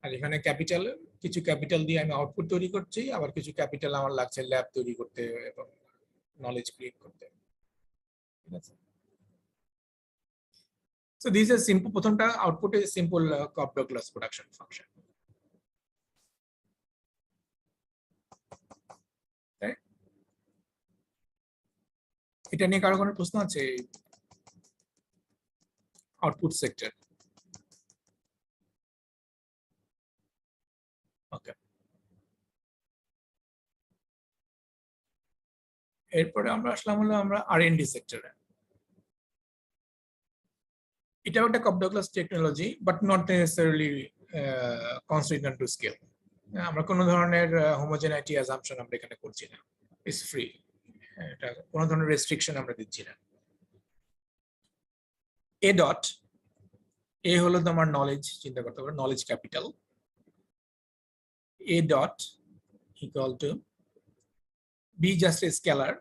আর এখানে ক্যাপিটাল, কিছু ক্যাপিটাল দিয়ে আমি আউটপুট তৈরি করছি, আবার কিছু ক্যাপিটাল আমার লাগছে ল্যাব তৈরি করতে এবং নলেজ ক্রিয়েট করতে। ঠিক আছে, সো দিস ইজ সিম্পল। প্রথমটা আউটপুটে সিম্পল কপ-ডগলাস প্রোডাকশন ফাংশন। এটা নিয়ে কারো কোনো প্রশ্ন আছে? Output sector. ওকে, এরপরে আমরা আসলাম হলো আমরা R&D সেক্টরে। এটাও একটা Cobb Douglas technology, but not necessarily constant to scale. আমরা কোনো ধরনের হোমোজেনাইটি অ্যাজাম্পশন আমরা এখানে করছি না, ইটস ফ্রি। এটা কোনো ধরনের রেস্ট্রিকশন আমরা দিচ্ছি না। এ ডট, এ হলো তোমার নলেজ, চিন্তা করতে পারো knowledge capital. A dot equal to B just a scalar,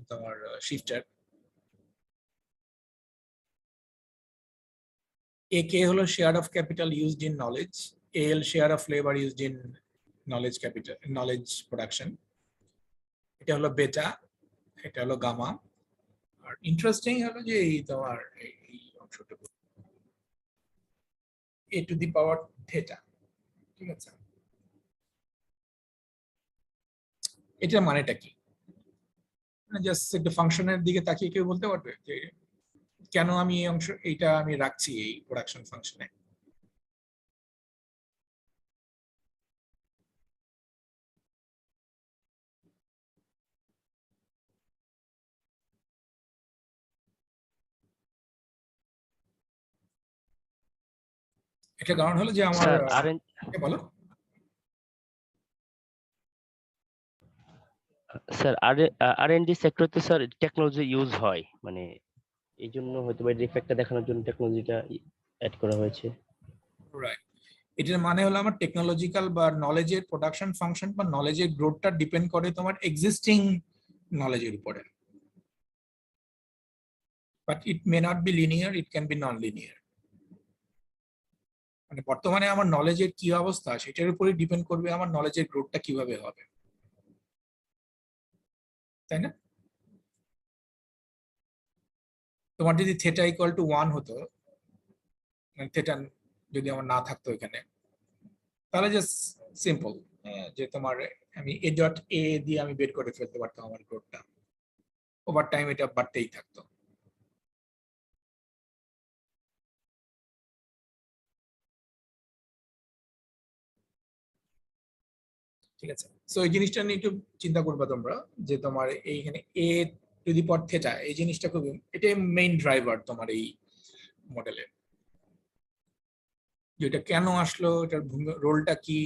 তোমার শিফটার। AK হলো share of capital used in knowledge, AL share of labour used in knowledge capital, knowledge production. এটা হলো বেটা, এটা হলো গামা। আর ইন্টারেস্টিং হলো যে এই তোমার এই অংশটুকু a two the power theta, ঠিক আছে? এটার মানেটা কি? জাস্ট একটা ফাংশনের দিকে তাকিয়ে কেউ বলতে পারবে যে কেন আমি এই অংশ এইটা আমি রাখছি এই প্রোডাকশন ফাংশনে? এটা কারণ হলো যে আমার স্যার আর বলো। স্যার আর&ডি সেক্টরতে স্যার টেকনোলজি ইউজ হয়, মানে এই জন্য হয়তো বা ডিফেক্টটা দেখানোর জন্য টেকনোলজিটা অ্যাড করা হয়েছে। রাইট, এটার মানে হলো আমার টেকনোলজিক্যাল বা নলেজের প্রোডাকশন ফাংশন বা নলেজের গ্রোথটা ডিপেন্ড করে তোমার এক্সিস্টিং নলেজের উপরে। But it may not be linear, it can be non linear. মানে বর্তমানে আমার নলেজের কি অবস্থা সেটার উপরে ডিপেন্ড করবে আমার নলেজের গ্রোথটা কিভাবে হবে, তাই না? তোমার যদি থেটা ইকুয়াল টু 1 হতো, মানে থেটা যদি আমার না থাকতো এখানে, তাহলে জাস্ট সিম্পল যে তোমার আমি এ ডট এ দিয়ে আমি বের করে ফেলতে পারতাম আমার গ্রোথটা। ওভার টাইম এটা বাড়তেই থাকতো। ঠিক আছে, সো এই জিনিসটা নিয়ে একটু চিন্তা করবা তোমরা যে তোমার এইখানে এ টু দি পাওয়ার থেটা এই জিনিসটা খুবই, এটাই মেইন ড্রাইভার তোমার এই মডেলে। যেটা কেন আসলো, এটার রোলটা কি,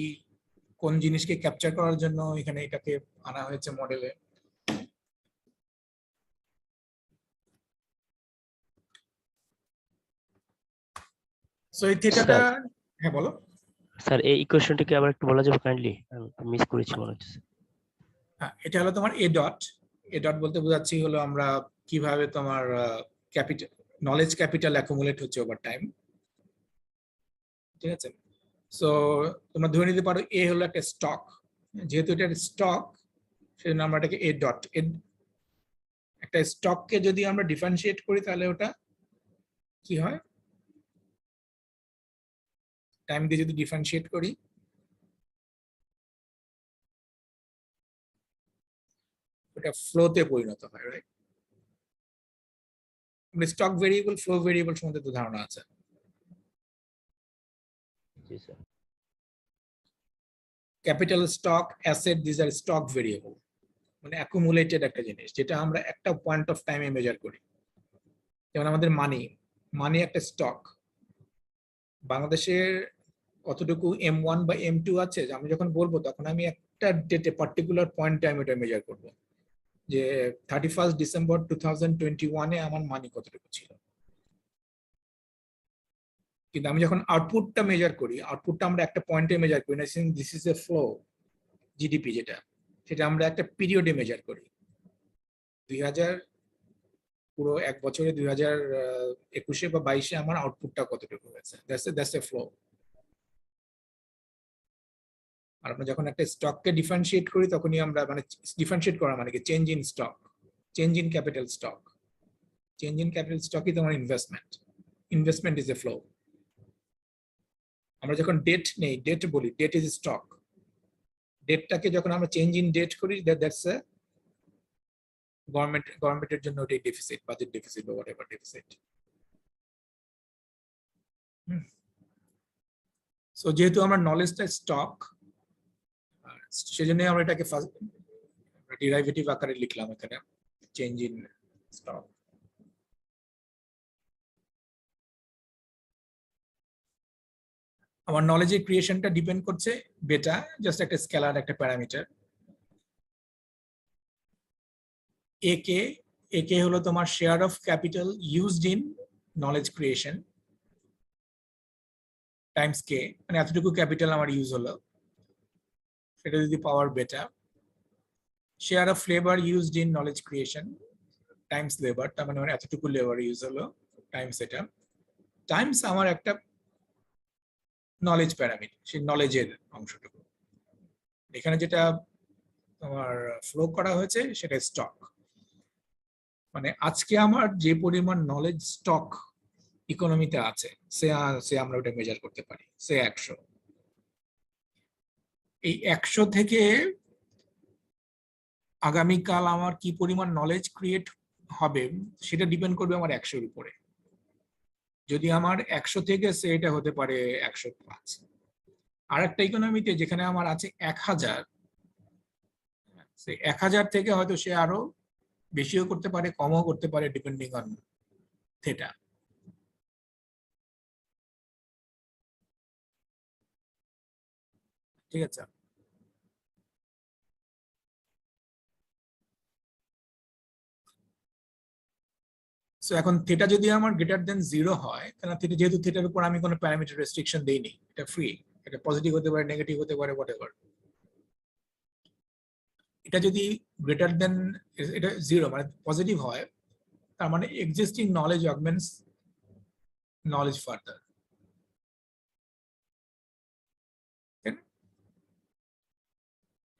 কোন জিনিসকে ক্যাপচার করার জন্য এখানে এটাকে আনা হয়েছে মডেলে। সো এই থেটাটা, স্যার হ্যাঁ বলো। স্যার এই ইকুয়েশনটাকে আবার একটু বলা যাবে কাইন্ডলি? আমি মিস করেছি মনে হচ্ছে। হ্যাঁ, এটা হলো তোমার এ ডট। এ ডট বলতে বোঝাচ্ছি হলো আমরা কিভাবে তোমার ক্যাপিটাল, নলেজ ক্যাপিটাল অ্যাকুমুলেট হচ্ছে ওভার টাইম। ঠিক আছে, সো তোমরা ধরে নিতে পারো এ হলো একটা স্টক, যেহেতু এটা স্টক সেজন্য আমরা এটাকে এ ডট, একটা স্টককে যদি আমরা ডিফারেন্সিয়েট করি তাহলে ওটা কি হয়, টাইম দিয়ে যদি ডিফারেন্সিয়েট করি ওটা ফ্লোতে পরিণত হয়, right? Stock variable, flow variable সম্বন্ধে তো ধারণা আছে। জি sir. Capital, stock, asset, this are stock variable, মানে অ্যাকুমুলেটেড একটা জিনিস যেটা আমরা একটা পয়েন্ট অফ টাইমে মেজার করি। যেমন আমাদের মানি, মানি একটা স্টক। বাংলাদেশের কতটুকু M1 বা M2 আছে আমি যখন বলবো তখন আমি একটা ডেটে পার্টিকুলার পয়েন্টে আমি এটা মেজার করব যে 31 ডিসেম্বর 2021-এ আমার মানি কতটুকু ছিল। কিন্তু আমি যখন আউটপুটটা মেজার করি, আউটপুটটা আমরা একটা পয়েন্টে মেজার করি না, this is a flow, GDP যেটা, সেটা আমরা একটা পিরিয়ডে মেজার করি। 2000 পুরো এক বছরে 2021-এ বা 22-এ আমার আউটপুটটা কতটুকু হয়েছে, দ্যাটস এ ফ্লো। আর আমরা যখন একটা স্টককে ডিফারেন্সিয়েট করি তখনই আমরা, মানে ডিফারেন্সিয়েট করা মানে কি, change in stock, change in capital stock. Change in capital স্টকই তোমার investment, investment is a flow. আমরা যখন ডেট নেই, ডেট বলি, ডেট ইজ স্টক, ডেটটাকে যখন আমরা চেঞ্জ ইন ডেট করি দ্যাটস এ গভর্নমেন্টের জন্য ওটাই ডেফিসিট, বাজেট ডেফিসিট বা হোয়াটএভার ডেফিসিট। সো যেহেতু আমার নলেজটা স্টক, সেজন্য আমরা এটাকে ডিরাইভেটিভ আকারে লিখলাম এখানে, চেঞ্জ ইন স্টক। আমার নলেজের ক্রিয়েশনটা ডিপেন্ড করছে বেটা, জাস্ট একটা স্কেলার, একটা প্যারামিটার। একে, একে হলো তোমার share of capital used in knowledge creation times কে, মানে এতটুকু ক্যাপিটাল আমার ইউজ হলো, সেটা যদি পাওয়ার বেটা। Share of labour used in knowledge creation Times labour, তার মানে এতটুকু লেবার ইউজ হলো টাইমস এটা, টাইমস আমার একটা নলেজ প্যারামিটার, সেই নলেজের অংশটুকু। এখানে যেটা আমার ফ্লো করা হয়েছে সেটা স্টক, মানে আজকে আমার যে পরিমাণ নলেজ স্টক ইকোনমিতে আছে সে আমরা ওটা মেজার করতে পারি, সে 100। এই 100 থেকে আগামীকাল আমার কি পরিমাণ নলেজ ক্রিয়েট হবে সেটা ডিপেন্ড করবে আমার 100-এর উপরে। যদি আমার 100 থেকে সেটা হতে পারে 105। আর একটা ইকোনমিতে যেখানে আমার আছে 1000, সে 1000 থেকে হয়তো সে আরো বেশিও করতে পারে, কমও করতে পারে, ডিপেন্ডিং অন থেটা। ঠিক আছে, সো এখন থিটা যদি আমার গ্রেটার দেন 0 হয়, তাহলে থিটা, যেহেতু থিটার উপর আমি কোনো প্যারামিটার রেস্ট্রিকশন দেইনি, এটা ফ্রি, এটা পজিটিভ হতে পারে, নেগেটিভ হতে পারে, হোয়াটএভার। এটা যদি গ্রেটার দেন, এটা 0 মানে পজিটিভ হয়, তার মানে এক্সিস্টিং নলেজ অগমেন্টস নলেজ ফার্দার।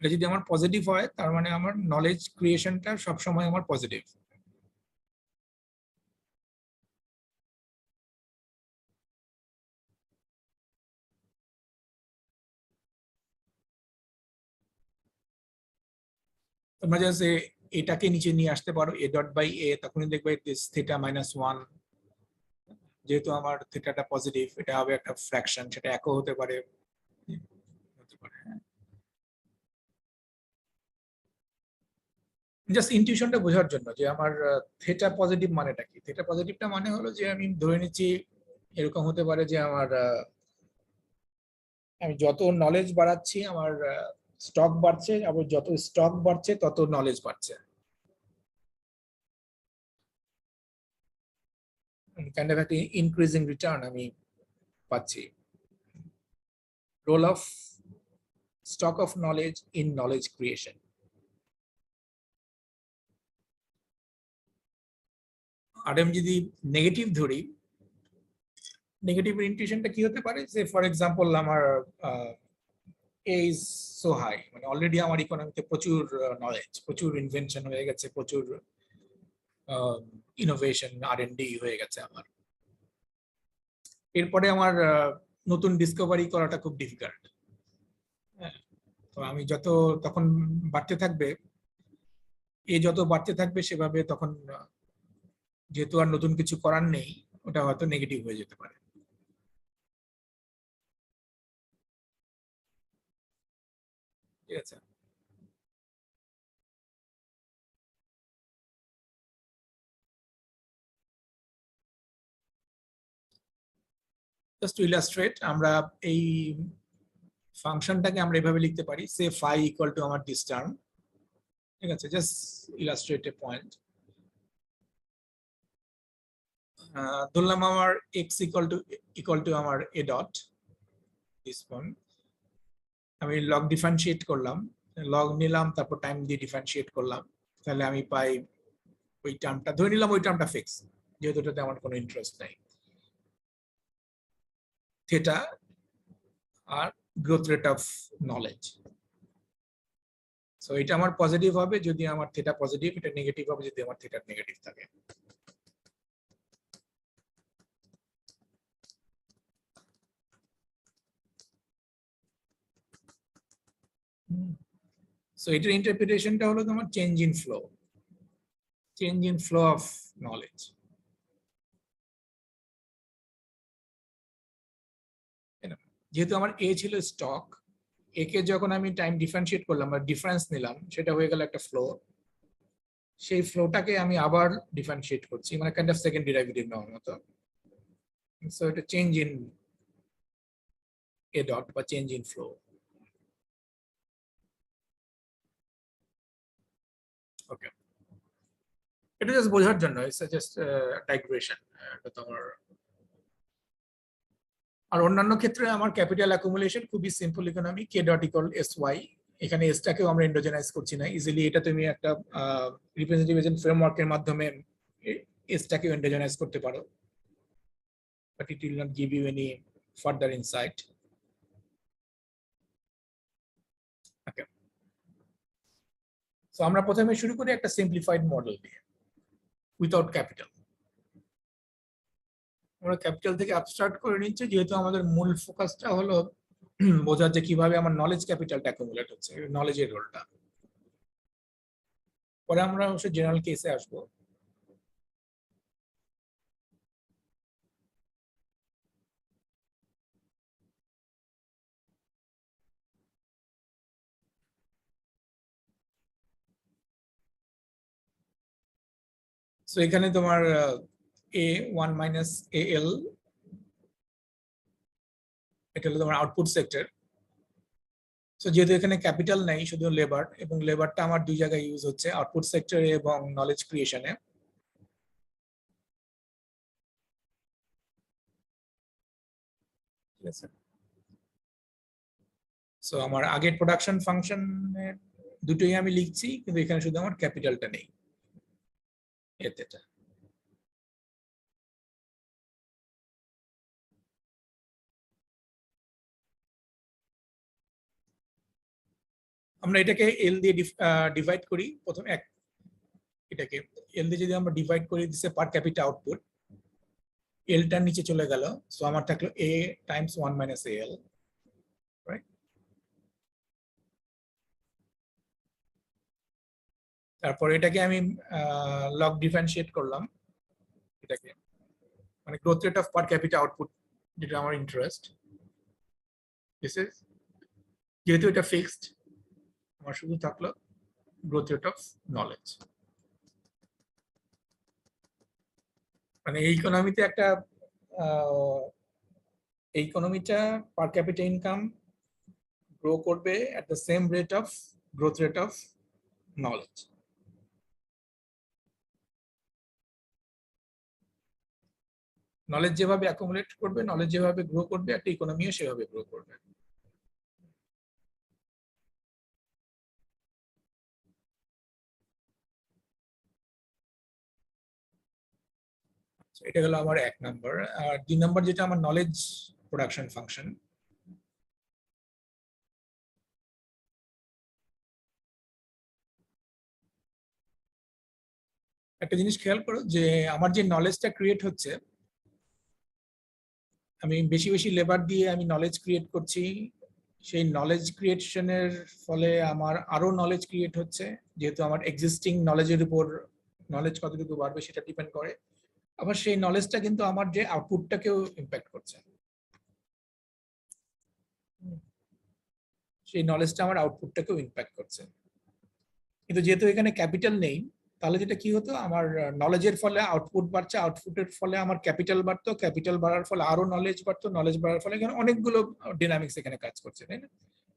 এটা যদি আমার পজিটিভ হয়, তার মানে আমার নলেজ ক্রিয়েশনটা সবসময় আমার পজিটিভ। তোমরা জাস্ট এটাকে নিচে নিয়ে আসতে পারো, এ ডট বাই এ, তখনই দেখবে থিটা -1। যেহেতু আমার থিটাটা পজিটিভ, এটা হবে একটা ফ্র্যাকশন, সেটা একও হতে পারে, জাস্ট ইনটিউশনটা বোঝার জন্য যে আমার থিটা পজিটিভ মানেটা কি। থিটা পজিটিভটা মানে হলো যে আমি ধরে নিচ্ছি এরকম হতে পারে যে আমার আমি যত নলেজ বাড়াচ্ছি আমার স্টক বাড়ছে, আবার যত স্টক বাড়ছে তত নলেজ বাড়ছে, কাইন্ড অফ একটা ইনক্রিজিং রিটার্ন আমি পাচ্ছি। Role of stock of knowledge in knowledge creation. আর আমি যদি নেগেটিভ ধরি, নেগেটিভ ইনটিউশনটা কি হতে পারে, যে ফর এক্সাম্পল আমার ইজ সো হাই, মানে অলরেডি আমার ইকোনমিতে প্রচুর নলেজ, প্রচুর ইনভেনশন হয়ে গেছে, প্রচুর ইনোভেশন R&D হয়ে গেছে আমার। এরপরে আমার নতুন ডিসকভারি করাটা খুব ডিফিকাল্ট। তো আমি যত তখন বাড়তে থাকবে, যত বাড়তে থাকবে সেভাবে তখন যেহেতু আর নতুন কিছু করার নেই, ওটা হয়তো নেগেটিভ হয়ে যেতে পারে। ঠিক আছে, জাস্ট টু ইলাস্ট্রেট, আমরা এই ফাংশনটাকে আমরা এভাবে লিখতে পারি, সে ফাই ইকুয়াল টু আমার দিস টার্ম। ঠিক আছে, জাস্ট ইলাস্ট্রেট এ পয়েন্ট। ধরলাম আমার এক্স ইকুয়াল টু আমার এ ডট, দিস পয়েন্ট। আমি লগ ডিফারেন্সিয়েট করলাম, লগ নিলাম, তারপর টাইম দিয়ে ডিফারেন্সিয়েট করলাম, তাহলে আমি পাই ওই টার্মটা, ধরে নিলাম ওই টার্মটা ফিক্স, যেহেতু এটাতে আমার কোনো ইন্টারেস্ট নাই, থিটা আর growth rate of knowledge. So এটা আমার পজিটিভ হবে যদি আমার থিটা পজিটিভ, এটা নেগেটিভ হবে যদি আমার থিটা নেগেটিভ থাকে। সো এটার ইন্টারপ্রিটেশনটা হলো তোমার change in flow of knowledge. যেহেতু আমার এ ছিল স্টক, একে যখন আমি টাইম ডিফারেন্সিয়েট করলাম বা ডিফারেন্স নিলাম, সেটা হয়ে গেল একটা ফ্লো। সেই ফ্লোটাকে আমি আবার ডিফারেন্সিয়েট করছি, মানে কাইন্ড অফ সেকেন্ড ডেরিভেটিভ নেওয়ার মতো। সো এটা চেঞ্জ ইন এ ডট বা চেঞ্জ ইন ফ্লো। ওকে, এটা জাস্ট বোঝার জন্য, ইটস জাস্ট ডাইগ্রেশন। এটা তোমার আর অন্যান্য ক্ষেত্রে আমার ক্যাপিটাল অ্যাকুমুলেশন খুবই সিম্পল ইকোনমি, কে ডট ইকুয়াল এস ওয়াই, এখানে এসটাকেও আমরা এন্ডোজেনাইজ করছি না ইজিলি, এটা তুমি একটা রিপ্রেজেন্টেটিভ এজেন্ট ফ্রেমওয়ার্কের মাধ্যমে এসটাকেও এন্ডোজেনাইজ করতে পারো, but it will not give you any further insight. Okay, so আমরা প্রথমে শুরু করি একটা সিম্পলিফাইড মডেল দিয়ে উইথাউট ক্যাপিটাল। আমরা ক্যাপিটাল থেকে অ্যাবস্ট্রাক্ট করে নিচ্ছি, যেহেতু আমাদের মূল ফোকাসটা হলো বোঝার যে কিভাবে আমার নলেজ ক্যাপিটালটা অ্যাকুমুলেট হচ্ছে, নলেজের রোলটা। পরে আমরা অবশ্যই জেনারেল কেসে আসবো। সো এখানে তোমার A1 মাইনাস AL, এটা হলো তোমার আউটপুট সেক্টর। সো যেহেতু এখানে ক্যাপিটাল নাই, শুধু লেবার, এবং লেবারটা আমার দুই জায়গায় ইউজ হচ্ছে, আউটপুট সেক্টরে এবং নলেজ ক্রিয়েশনে। ঠিক আছে, সো আমার আগের প্রোডাকশন ফাংশন দুটোই আমি লিখছি, কিন্তু এখানে শুধু আমার ক্যাপিটালটা নেই এতে। আমরা এটাকে এল দিয়ে ডিভাইড করি, প্রথম এক এটাকে এল দিয়ে যদি আমরা ডিভাইড করি দিছে পার ক্যাপিটা আউটপুট, এলটার নিচে চলে গেল, সো আমার থাকলো A Times 1 minus AL, right? তারপর এটাকে আমি লগ ডিফারেন্সিয়েট করলাম, এটাকে মানে growth rate of per capital output, যেটা আমার ইন্টারেস্ট। দিস ইজ, যেহেতু এটা ফিক্সড, আমার শুধু থাকলো গ্রোথ রেট অফ নলেজ। মানে এই ইকোনমিতে একটা এই ইকোনমিটা পার ক্যাপিটা ইনকাম গ্রো করবে at the same rate of growth rate of knowledge. Knowledge যেভাবে অ্যাকুমুলেট করবে, নলেজ যেভাবে গ্রো করবে, একটা ইকোনমিও সেভাবে গ্রো করবে। এটা হলো আমার 1 নাম্বার। আর 2 নাম্বার যেটা আমার নলেজ প্রোডাকশন ফাংশন, একটা জিনিস খেয়াল করো যে আমার যে নলেজটা ক্রিয়েট হচ্ছে, আমি বেশি বেশি লেবার দিয়ে আমি নলেজ ক্রিয়েট করছি, সেই নলেজ ক্রিয়েশনের ফলে আমার আরো নলেজ ক্রিয়েট হচ্ছে, যেহেতু আমার এক্সিস্টিং নলেজের উপর নলেজ কতটুকু বাড়বে সেটা ডিপেন্ড করে। আবার সেই নলেজটা কিন্তু আমার যে আউটপুটটাকেও ইম্প্যাক্ট করছে, সেই নলেজটা আমার আউটপুটটাকেও ইম্প্যাক্ট করছে। কিন্তু যেহেতু এখানে ক্যাপিটাল নেই, তাহলে যেটা কি হতো, আমার নলেজের ফলে আউটপুট বাড়ছে, আউটপুটের ফলে আমার ক্যাপিটাল বাড়তো, ক্যাপিটাল বাড়ার ফলে আরো নলেজ বাড়তো, নলেজ বাড়ার ফলে এখানে অনেকগুলো ডিনামিক্স এখানে কাজ করছে, তাই না?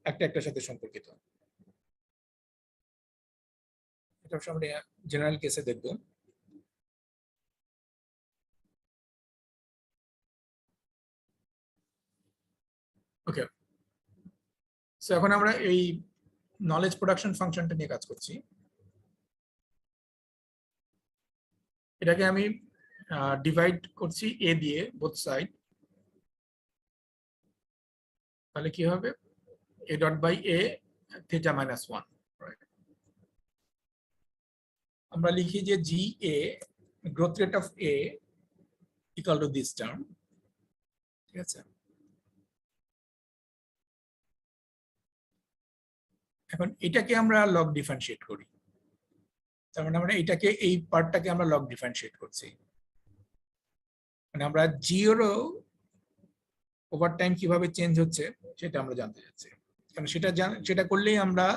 একটা একটার সাথে সম্পর্কিত। এটা আমরা জেনারেল কেসে দেখবো। ওকে, সো এখন আমরা এই নলেজ প্রোডাকশন ফাংশনটা নিয়ে কাজ করছি। এটাকে আমি ডিভাইড করছি A দিয়ে, বোথ সাইড। তাহলে কি হবে, A dot by A theta minus 1। আমরা লিখি যে GA, growth rate of A equal to this term. ঠিক আছে, এখন এটাকে আমরা লগ ডিফারেন্সিয়েট করি, তার মানে আমরা এটাকে, এই পার্টটাকে আমরা লগ ডিফারেন্সিয়েট করছি, মানে আমরা জিরো ওভার টাইম কিভাবে চেঞ্জ হচ্ছে সেটা আমরা জানতে চাচ্ছি। কারণ সেটা করলেই আমরা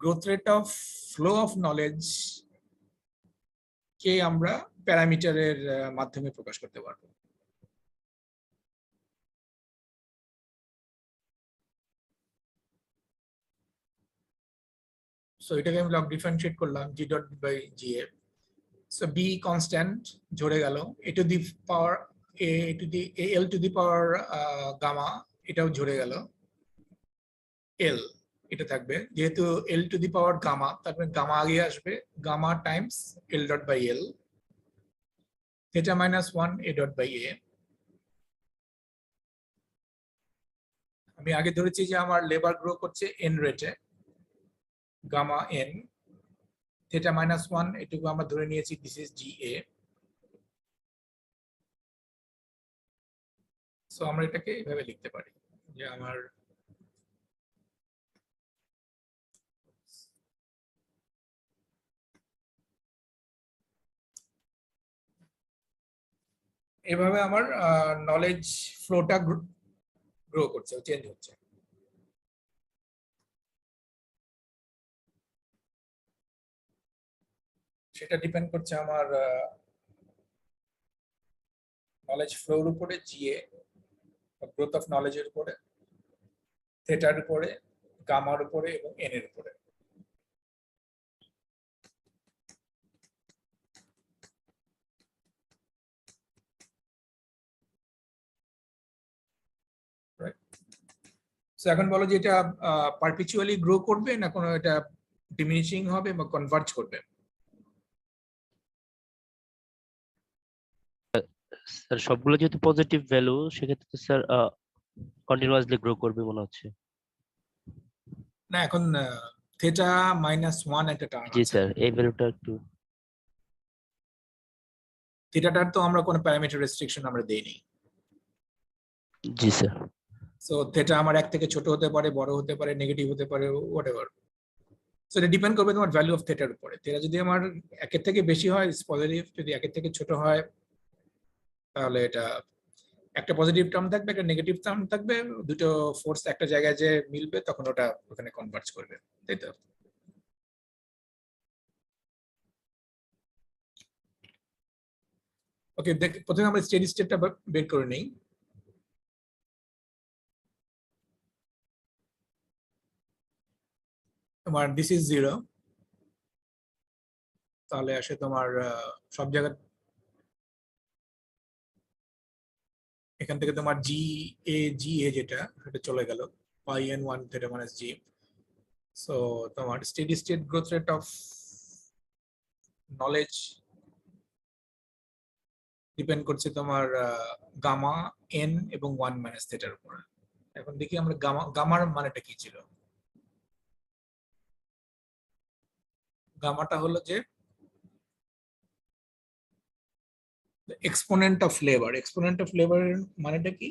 growth rate of flow of knowledge কে আমরা প্যারামিটারের মাধ্যমে প্রকাশ করতে পারবো। সো এটাকে আমি লগ ডিফারেন্সিয়েট করলাম G dot by G A. So B constant ঝরে গেল, A to the power L to the power gamma, এটাও ঝরে গেল, এল এটা থাকবে, যেহেতু L to the power gamma, তারপরে গামা আগে আসবে, gamma times L dot by L, theta minus 1 A dot by A. আমি আগে ধরেছি যে আমার লেবার গ্রো করছে এন রেটে, গামা এন, থিটা মাইনাস 1 এটুকু আমরা ধরে নিয়েছি this is G A. So আমরা এটাকে এইভাবে লিখতে পারি যে আমার এভাবে আমার নলেজ ফ্লোটা গ্রো করছে, চেঞ্জ হচ্ছে। সেটা ডিপেন্ড করছে আমার নলেজ ফ্লোর উপরে, জিএ গ্রোথ অফ নলেজের উপরে, থেটার উপরে, গামার উপরে এবং এন এর উপরে। So এখন বলো যে এটা পারপিচুয়ালি গ্রো করবে না কোনো এটা ডিমিনিশিং হবে বা কনভার্জ করবে? স্যার সবগুলো যেহেতু পজিটিভ ভ্যালু, সেক্ষেত্রে স্যার কন্টিনিউয়াসলি গ্রো করবে মনে হচ্ছে। না, এখন থেটা মাইনাস 1 একটা টার্ম জি আছে, স্যার, এই ভ্যালুটা একটু। থেটাটার তো আমরা কোনো প্যারামিটার রেস্ট্রিকশন আমরা দেইনি। জি স্যার। সো থেটা আমার 1 থেকে ছোট হতে পারে, বড় হতে পারে, নেগেটিভ হতে পারে, হোয়াটএভার। সো এটা ডিপেন্ড করবে তোমার ভ্যালু অফ থেটার উপরে। থেটা যদি আমার 1 থেকে বেশি হয় ইটস পজিটিভ, যদি 1 থেকে ছোট হয় তাহলে এটা একটা পজিটিভ টার্ম থাকবে, একটা নেগেটিভ টার্ম থাকবে, দুটো ফোর্স একটা জায়গায় যে মিলবে তখন ওটা ওখানে কনভার্জ করবে, তাই তো? ওকে, প্রথমে আমরা স্টেডি স্টেটটা বের করে নেই। তোমার দিস ইজ 0, তাহলে আসে তোমার সব জায়গা এখান থেকে তোমার জি এ যেটা সেটা চলে গেল, পাই এন 1 থেটা মাইনাস জি। সো তোমার steady state growth rate of knowledge depend করছে তোমার গামা এন এবং 1 মাইনাস থেটার উপর। এখন দেখি আমরা গামার মানেটা কি ছিল। গামাটা হলো যে exponent of labour. Exponent of labour মানেটা কি?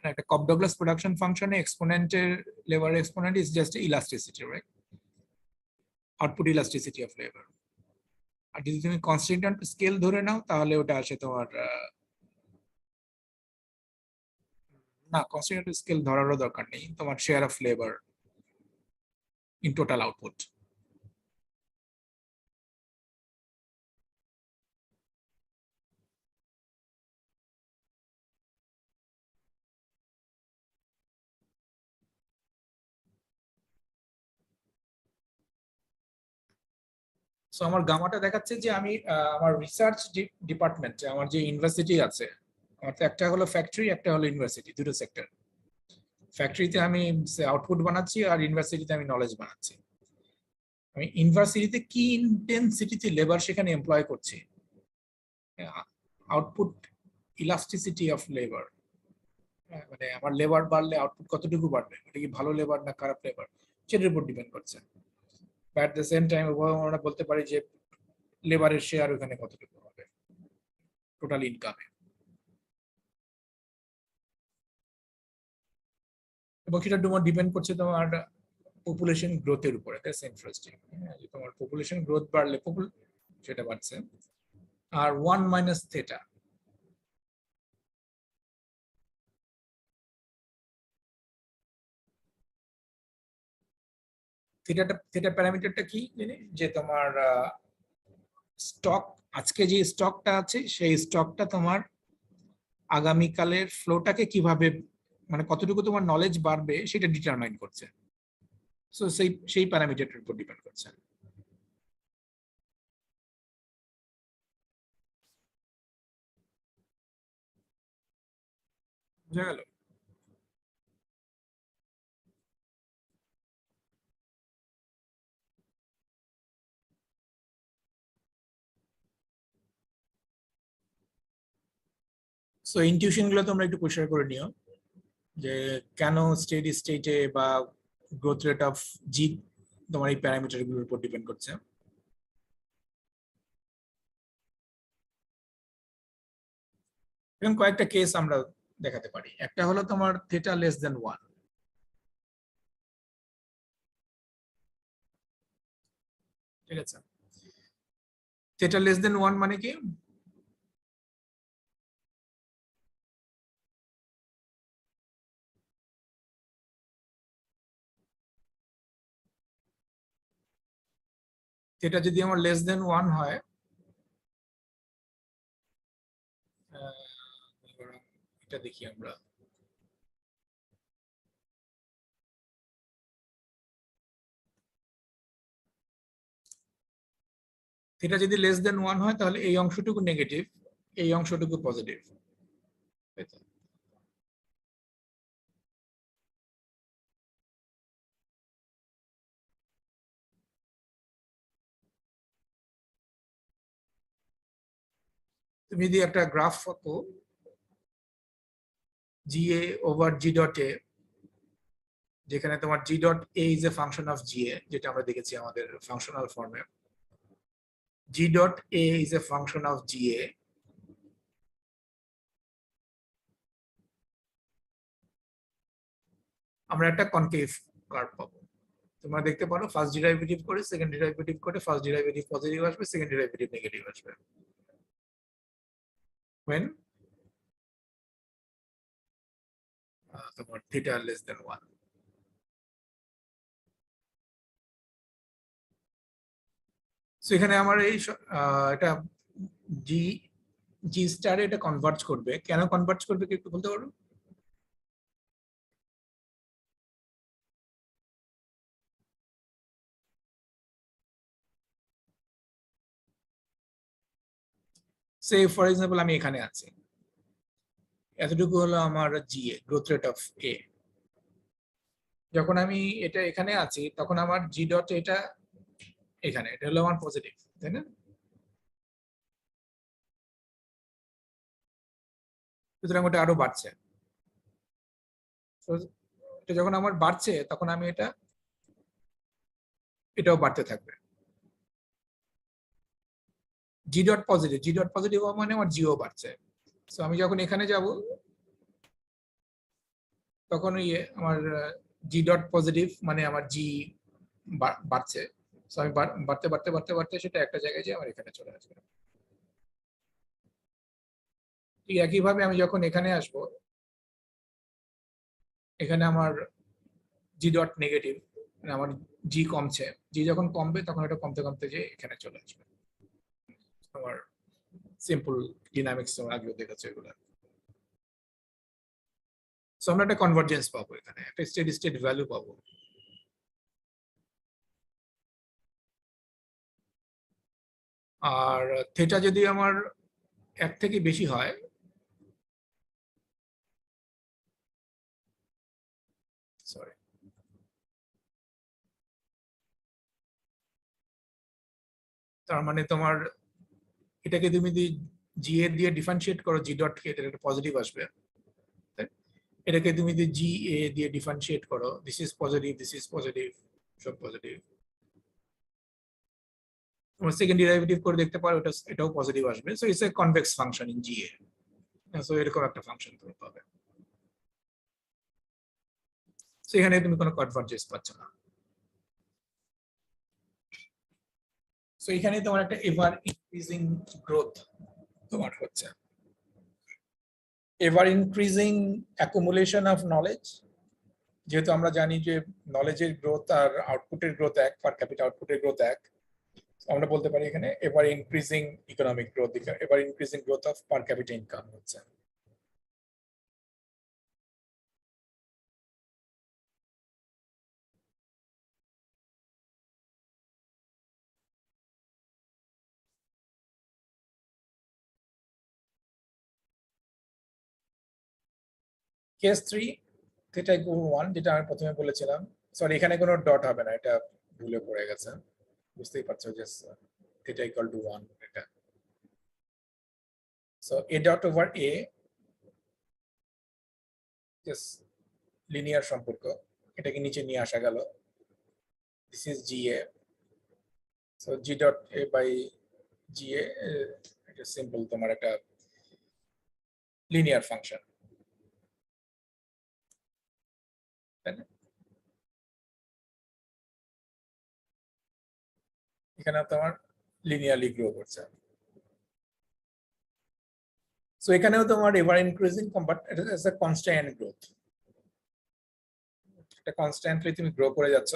একটা কপ-ডগলাস প্রোডাকশন ফাংশনে এক্সপোনেন্টের labour exponent is just elasticity, right? Output elasticity of labour. আর যদি তুমি কনস্ট্যান্ট স্কেল ধরে নাও তাহলে ওটা আসে তোমার না, কনস্ট্যান্ট স্কেল ধরারও দরকার নেই, তোমার share of labour in total output. So আমার গামাটা দেখাচ্ছে যে আমি আমার রিসার্চ ডিপার্টমেন্টে আমার যে ইউনিভার্সিটি আছে, আমার তো একটা হলো ফ্যাক্টরি, একটা হলো ইউনিভার্সিটি, দুটো সেক্টর। ফ্যাক্টরিতে আমি আউটপুট বানাচ্ছি আর ইউনিভার্সিটিতে আমি নলেজ বানাচ্ছি। আমি ইউনিভার্সিটিতে কি ইন্টেন্সিটিতে লেবার সেখানে এমপ্লয় করছি, আউটপুট ইলাস্টিসিটি অফ লেবার, মানে আমার লেবার বাড়লে আউটপুট কতটুকু বাড়বে, এটা কি ভালো লেবার না খারাপ লেবার, সেটার উপর ডিপেন্ড করছে। But at the same time আমরা বলতে পারি যে লেবারের শেয়ার ওখানে কতটুকু হবে টোটাল ইনকামে। এবং সেটা তোমার ডিপেন্ড করছে তোমার পপুলেশন গ্রোথের উপরে। That's interesting. তোমার পপুলেশন গ্রোথ বাড়লে সেটা বাড়ছে। আর 1 মাইনাস থেটা, থেটা প্যারামিটারটা কি জানি, যে তোমার স্টক, আজকে যে স্টকটা আছে সেই স্টকটা তোমার আগামীকালের ফ্লোটাকে কিভাবে মানে কতটুকু তোমার নলেজ বাড়বে সেটা ডিটারমাইন করছে। সো সেই প্যারামিটারটার উপর ডিপেন্ড করছে। বুঝা গেল? সো ইনটিউশন গুলো তোমরা একটু পরিষ্কার করে নিও, যে কেন স্টেডি স্টেটে বা গ্রোথ রেট অফ জি তোমার এই প্যারামিটার গুলোর উপর ডিপেন্ড করছে। এরকম কয়েকটা কেস আমরা দেখাতে পারি। একটা হলো তোমার থিটা লেস দেন 1। ঠিক আছে, থিটা লেস দেন 1 মানে কি? থিটা যদি আমার লেস দেন 1 হয়, এটা দেখি আমরা, থিটা যদি লেস দেন 1 হয় তাহলে এই অংশটুকু নেগেটিভ, এই অংশটুকু পজিটিভ। তুমি যদি একটা গ্রাফ আঁকো GA over G dot A, যেখানে তোমার G dot A is a function of GA, যেটা আমরা দেখেছি আমাদের ফাংশনাল ফর্মে, G dot A is a function of GA, আমরা একটা কনকেভ কার্ভ পাবো। তোমরা দেখতে পারো ফার্স্ট ডেরিভেটিভ করে সেকেন্ড ডেরিভেটিভ করে ফার্স্ট ডেরিভেটিভ পজিটিভ আসবে, সেকেন্ড ডেরিভেটিভ নেগেটিভ আসবে। when তোমার থিটা লেস দেন 1। সো এখানে আমার এই এটা জি জি স্টারে এটা কনভার্জ করবে। কেন কনভার্জ করবে কি একটু বলতে পারো? সে ফর এক্সাম্পল আমি এখানে আছি, এতটুকু হলো আমার জিএ, গ্রোথ রেট অফ এ। যখন আমি এটা এখানে আছি তখন আমার জি ডট এটা এখানে, এটা হলো আমার পজিটিভ, তাই না? সুতরাং ওটা আরো বাড়ছে। So, এটা যখন আমার বাড়ছে তখন আমি এটাও বাড়তে থাকবে। জি ডট পজিটিভ মানে আমার জিও বাড়ছে। সো আমি যখন এখানে যাব তখন আমার জি ডট পজিটিভ মানে আমার জি বাড়ছে। সো আমি বাড়তে বাড়তে বাড়তে বাড়তে সেটা একটা জায়গায় যে আমার এখানে চলে আসবে। ঠিক একইভাবে আমি যখন এখানে আসব, এখানে আমার জি ডট নেগেটিভ, মানে আমার জি কমছে, জি যখন কমবে তখন এটা কমতে কমতে যে এখানে চলে আসবে। আমার সিম্পল ডিনামিক্স তোমরা আগেও দেখেছো এগুলো। সো আমরা একটা কনভার্জেন্স পাবো, এখানে একটা স্টেডি স্টেট ভ্যালু পাবো। আর থিটা যদি আমার 1 থেকে বেশি হয়, সরি, তার মানে তোমার এটাকে তুমি যদি জি এ দিয়ে ডিফারেন্সিয়েট করো, জি ডট কে, এটা একটা পজিটিভ আসবে। এটাকে তুমি যদি জি এ দিয়ে ডিফারেন্সিয়েট করো, দিস ইজ পজিটিভ, সব পজিটিভ। তোমরা সেকেন্ড ডেরিভেটিভ করে দেখতে পারো, এটাও পজিটিভ আসবে। So it's a convex function in G A. So এরকম একটা ফাংশন তুমি পাবে। সো এখানে তুমি কোনো কনভার্জেন্স পাচ্ছ না। সো এখানে তোমার একটা এভার ইনক্রিজিং গ্রোথ তোমার হচ্ছে, ever increasing accumulation of knowledge. যেহেতু আমরা জানি যে নলেজের গ্রোথ আর আউটপুটের গ্রোথ এক, পার ক্যাপিটা আউটপুটের গ্রোথ এক, আমরা বলতে পারি এখানে ever increasing economic growth, ever increasing growth of per capital income হচ্ছে। কেস 3 থিটা ইকুয়াল 1 যেটা আমি প্রথমে বলেছিলাম, সরি এখানে কোনো ডট হবে না, এটা ভুলে পড়ে গেছে, বুঝতেই পারছো যে থিটা ইকুয়াল টু 1 এটা। So a dot over a just linear সম্পর্ক, এটাকে নিচে নিয়ে আসা গেল, this is GA, so g dot a by GA, এটা সিম্পল তোমার একটা লিনিয়ার ফাংশন, তাই না? এখানে তোমার লিনিয়ারলি গ্রো করছে। সো এখানেও তোমার এভার ইনক্রিজিং, বাট এটা ইজ আ কনস্ট্যান্ট গ্রোথ, এটা কনস্ট্যান্টলি তুমি গ্রো করে যাচ্ছ,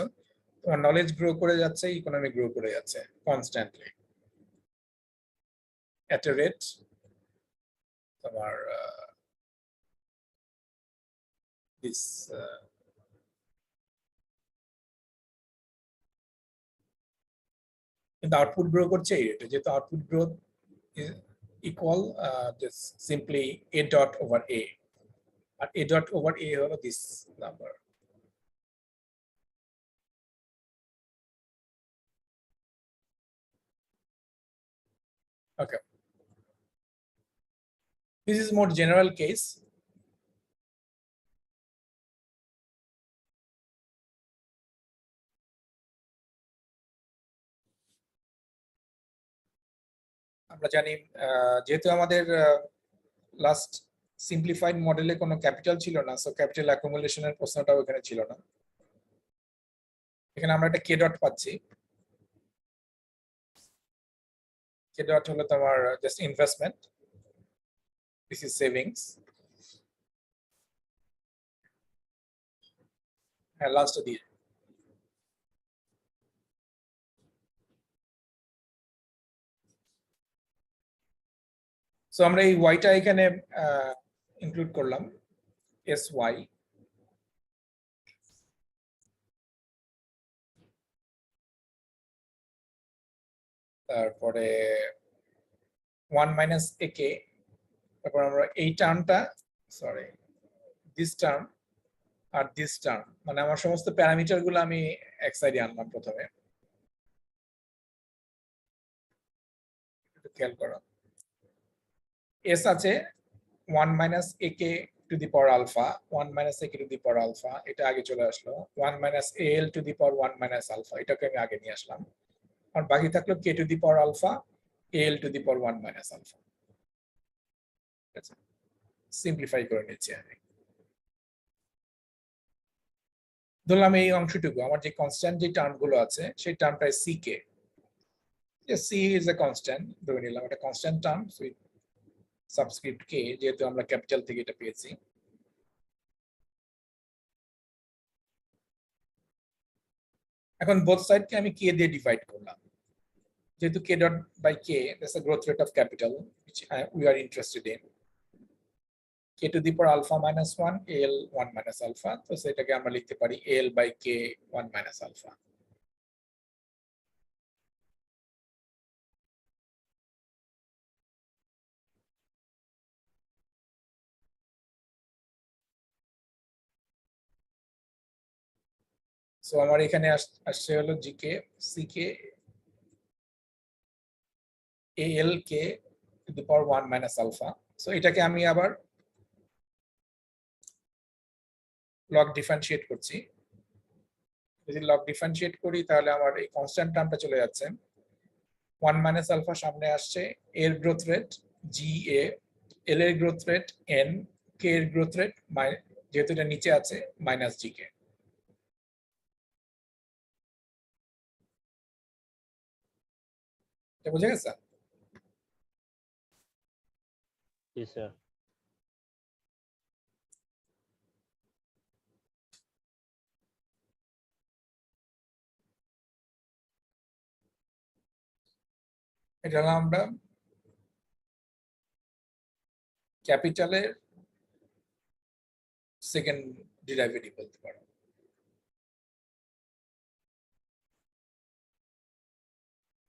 তোমার নলেজ গ্রো করে যাচ্ছে, ইকোনমি গ্রো করে যাচ্ছে কনস্ট্যান্টলি এট এ রেট তোমার দিস কিন্তু আউটপুট গ্রো করছে এই রেটে, যেহেতু output growth is equal just simply a dot over a, আর a ডট ওভার a হলো this number. Okay, this is more general case. আমরা জানি যেহেতু আমাদের লাস্ট সিম্পলিফাইড মডেলে কোনো ক্যাপিটাল ছিল না, সো ক্যাপিটাল অ্যাকুমুলেশনের প্রশ্নটাও এখানে ছিল না। এখানে আমরা একটা কে ডট পাচ্ছি, কে ডট হলো তোমার just investment, this is savings, হ্যাঁ লাস্টে দিয়ে। সো আমরা এই ওয়াইটা এখানে ইনক্লুড করলাম, SY, তারপরে 1 মাইনাস AK, তারপর আমরা এই টার্মটা, সরি দিস টার্ম আর দিস টার্ম, মানে আমার সমস্ত প্যারামিটার গুলো আমি এক সাইডে আনলাম প্রথমে, একটু খেয়াল করো। S আছে 1 minus AK to the power alpha, 1 minus AK to the power alpha, এটা আগে চলে আসলো, 1 minus AL to the power 1 minus alpha, এটাকে আমি আগে নিয়ে আসলাম, আর বাকি থাকলো K to the power alpha, AL to the power 1 minus alpha. ঠিক আছে, সিম্পলিফাই করে নিচ্ছি আমি। ধরলাম এই অংশটুকু আমার যে কনস্ট্যান্ট যে টার্ম গুলো আছে সেই টার্মটা CK, C is a constant, ধরে নিলাম এটা কনস্ট্যান্ট টার্ম, সাবস্ক্রিপ্ট K, যেহেতু আমরা ক্যাপিটাল থেকে এটা পেয়েছি। এখন বোথ সাইডকে আমি K দিয়ে ডিভাইড করলাম, যেহেতু K dot by K, that's the growth rate of capital which we are interested in, K to the power alpha minus 1, AL 1 minus alpha, তো সেটাকে আমরা লিখতে পারি AL by K 1 minus alpha। So আমার এখানে আসছে হলো GK, CK, AL K to the power 1 minus alpha। So এটাকে আমি আবার লগ ডিফারেন্সিয়েট করছি, যদি লগ ডিফারেন্সিয়েট করি তাহলে আমার এই কনস্ট্যান্ট টার্মটা চলে যাচ্ছে, 1 মাইনাস আলফা সামনে আসছে, এর গ্রোথ রেট GA, এল এর গ্রোথ রেট N, K এর গ্রোথ রেট যেহেতু এটা নিচে আছে মাইনাস GK। এটা বুঝে গেছে? জি স্যার। এটা হলো আমরা ক্যাপিটালের সেকেন্ড ডেরিভেটিভ বলতে পারো।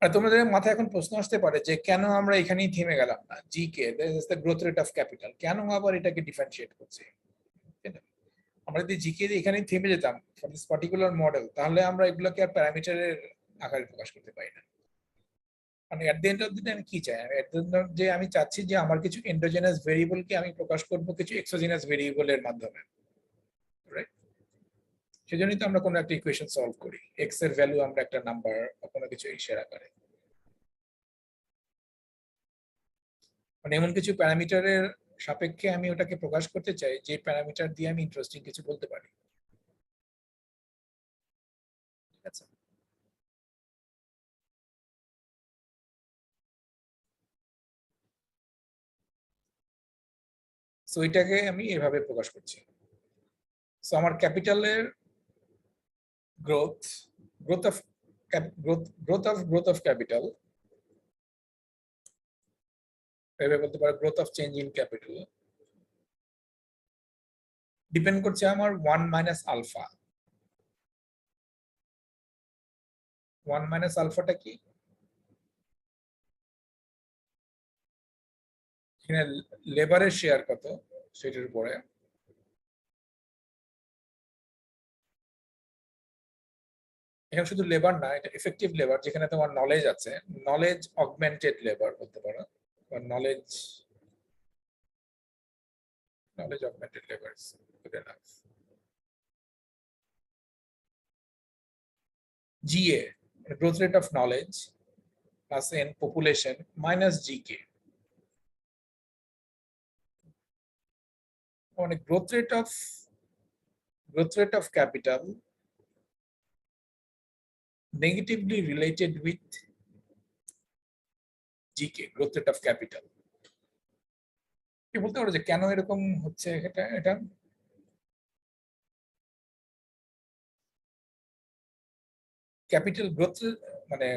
আর তোমাদের মাথায় এখন প্রশ্ন আসতে পারে যে কেন আমরা এখানেই থেমে গেলাম না, GK, that is the growth rate of capital, কেন আবার এটাকে ডিফারেন্সিয়েট করছি, তাই আমরা যদি জিকে এখানে থেমে যেতাম ফর দিস পার্টিকুলার মডেল, তাহলে আমরা এগুলোকে আর প্যারামিটারের আকারে প্রকাশ করতে পারি না। মানে at the end of the day আমি কি চাই, এট দ্য এন্ড অফ যে আমি চাচ্ছি যে আমার কিছু এন্ডোজেনাস ভেরিয়েবলকে আমি প্রকাশ করব কিছু এক্সোজেনাস ভেরিয়েবলের মাধ্যমে, রাইট? সেজন্যই তো আমরা কোনো একটা ইকুয়েশন সলভ করি, এক্স এর ভ্যালু আমরা একটা নাম্বার বা কোনো কিছু এর আকারে, মানে এমন কিছু প্যারামিটারের সাপেক্ষে আমি ওটাকে প্রকাশ করতে চাই যে প্যারামিটার দিয়ে আমি ইন্টারেস্টিং কিছু বলতে পারি, ঠিক আছে? সো এটাকে আমি এভাবে প্রকাশ করছি। সো আমার ক্যাপিটালের growth, growth of growth of capital, এভাবে বলতে পারো growth of change in capital, depend করছে আমার 1 মাইনাস আলফা। 1 মাইনাস আলফাটা কি? এখানে লেবারের শেয়ার কত সেটার উপরে, এখানে শুধু লেবার না, এটা এফেক্টিভ লেবার, যেখানে তোমার নলেজ আছে, নলেজ অগমেন্টেড লেবার বলতে পারো, বা knowledge augmented labour, good enough. GA, growth rate of knowledge plus n population minus GK, মানে growth rate of capital negatively related with GK, growth rate of capital। কি বলতে পারো যে কেন এরকম হচ্ছে? এটা ক্যাপিটাল গ্রোথ, মানে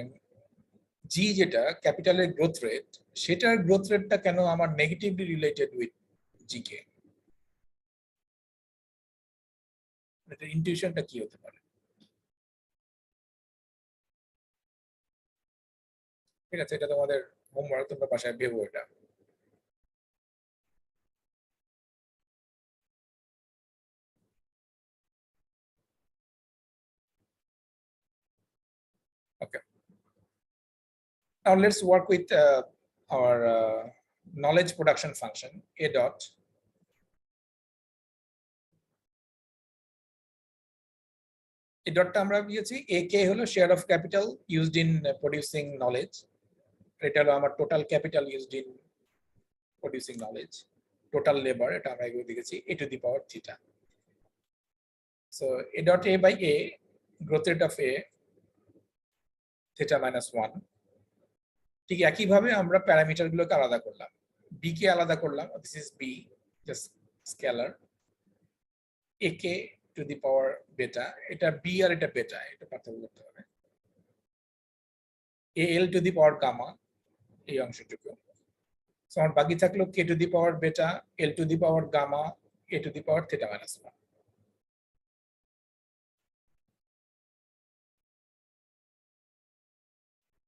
জি যেটা ক্যাপিটালের গ্রোথ রেট, সেটার গ্রোথ রেটটা কেন আমার নেগেটিভলি রিলেটেড উইথ জিকে? এটা ইনটিউশনটা কি হতে পারে? ঠিক আছে, এটা তোমাদের হোমওয়ার্ক, তোমরা বাসায় ভেবো এটা। Okay, now let's work with our knowledge production function a dot এই ডটটা আমরা দিয়েছি a k হলো share of capital used in producing knowledge, এটা হলো আমার total capital used in producing knowledge, total labour, এটা আমরা এগুলো দিয়েছি a to the power theta। So a dot a by a, growth rate of a theta minus 1। ঠিক একইভাবে আমরা প্যারামিটার গুলোকে আলাদা করলাম, b কে আলাদা করলাম, this is b, just scalar, a k to the power beta, এটা b আর এটা বেটা, এটা পার্থক্য করতে হবে, a l to the power gamma, এই অংশটুকু। সো আমার বাকি থাকলো k to the power beta, l to the power gamma, a to the power theta minus 1।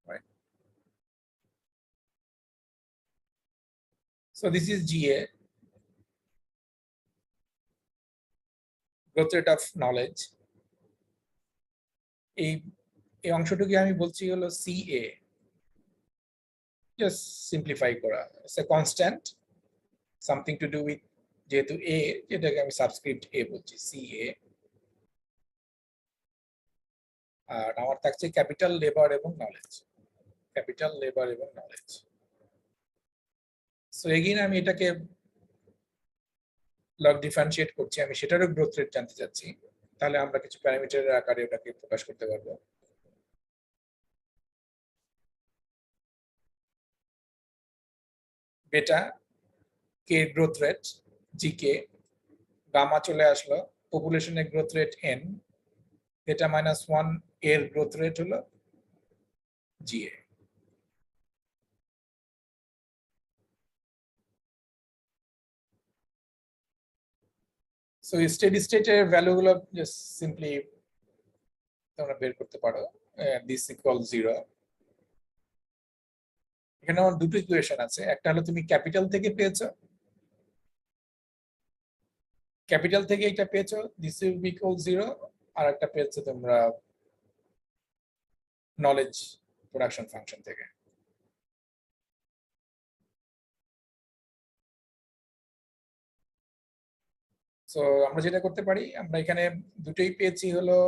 Right. So this is GA, growth rate of knowledge। এই অংশটুকু আমি বলছি হলো CA, জাস্ট সিম্পলিফাই করা, it's a constant, something to do with, যেহেতু a, যেটাকে আমি subscript a বলছি, CA। আর আমার থাকছে ক্যাপিটাল, লেবার এবং নলেজ, ক্যাপিটাল, লেবার এবং নলেজ। সো এগেইন আমি এটাকে লগ ডিফারেন্সিয়েট করছি, আমি সেটারও গ্রোথ রেট জানতে চাচ্ছি, তাহলে আমরা কিছু প্যারামিটারের আকারে ওটাকে প্রকাশ করতে পারবো। বেটা কে গ্রোথ রেট জিকে, গামা চলে আসলো, পপুলেশনের গ্রোথ রেট n, বেটা মাইনাস 1 এর গ্রোথ রেট হলো জিএ। সো স্টেডি স্টেটের ভ্যালুগুলো জাস্ট সিম্পলি তোমরা বের করতে পারো, দিস ইকুয়াল 0। এখানে আমার দুটো ইকুয়েশন আছে, একটা হলো তুমি ক্যাপিটাল থেকে পেয়েছো, ক্যাপিটাল থেকে এটা পেয়েছো, দিস উইল বি ইকুয়াল 0, আর একটা পেয়েছো তোমরা নলেজ প্রোডাকশন ফাংশন থেকে। সো আমরা যেটা করতে পারি, আমরা এখানে দুটোই পেয়েছি হলো,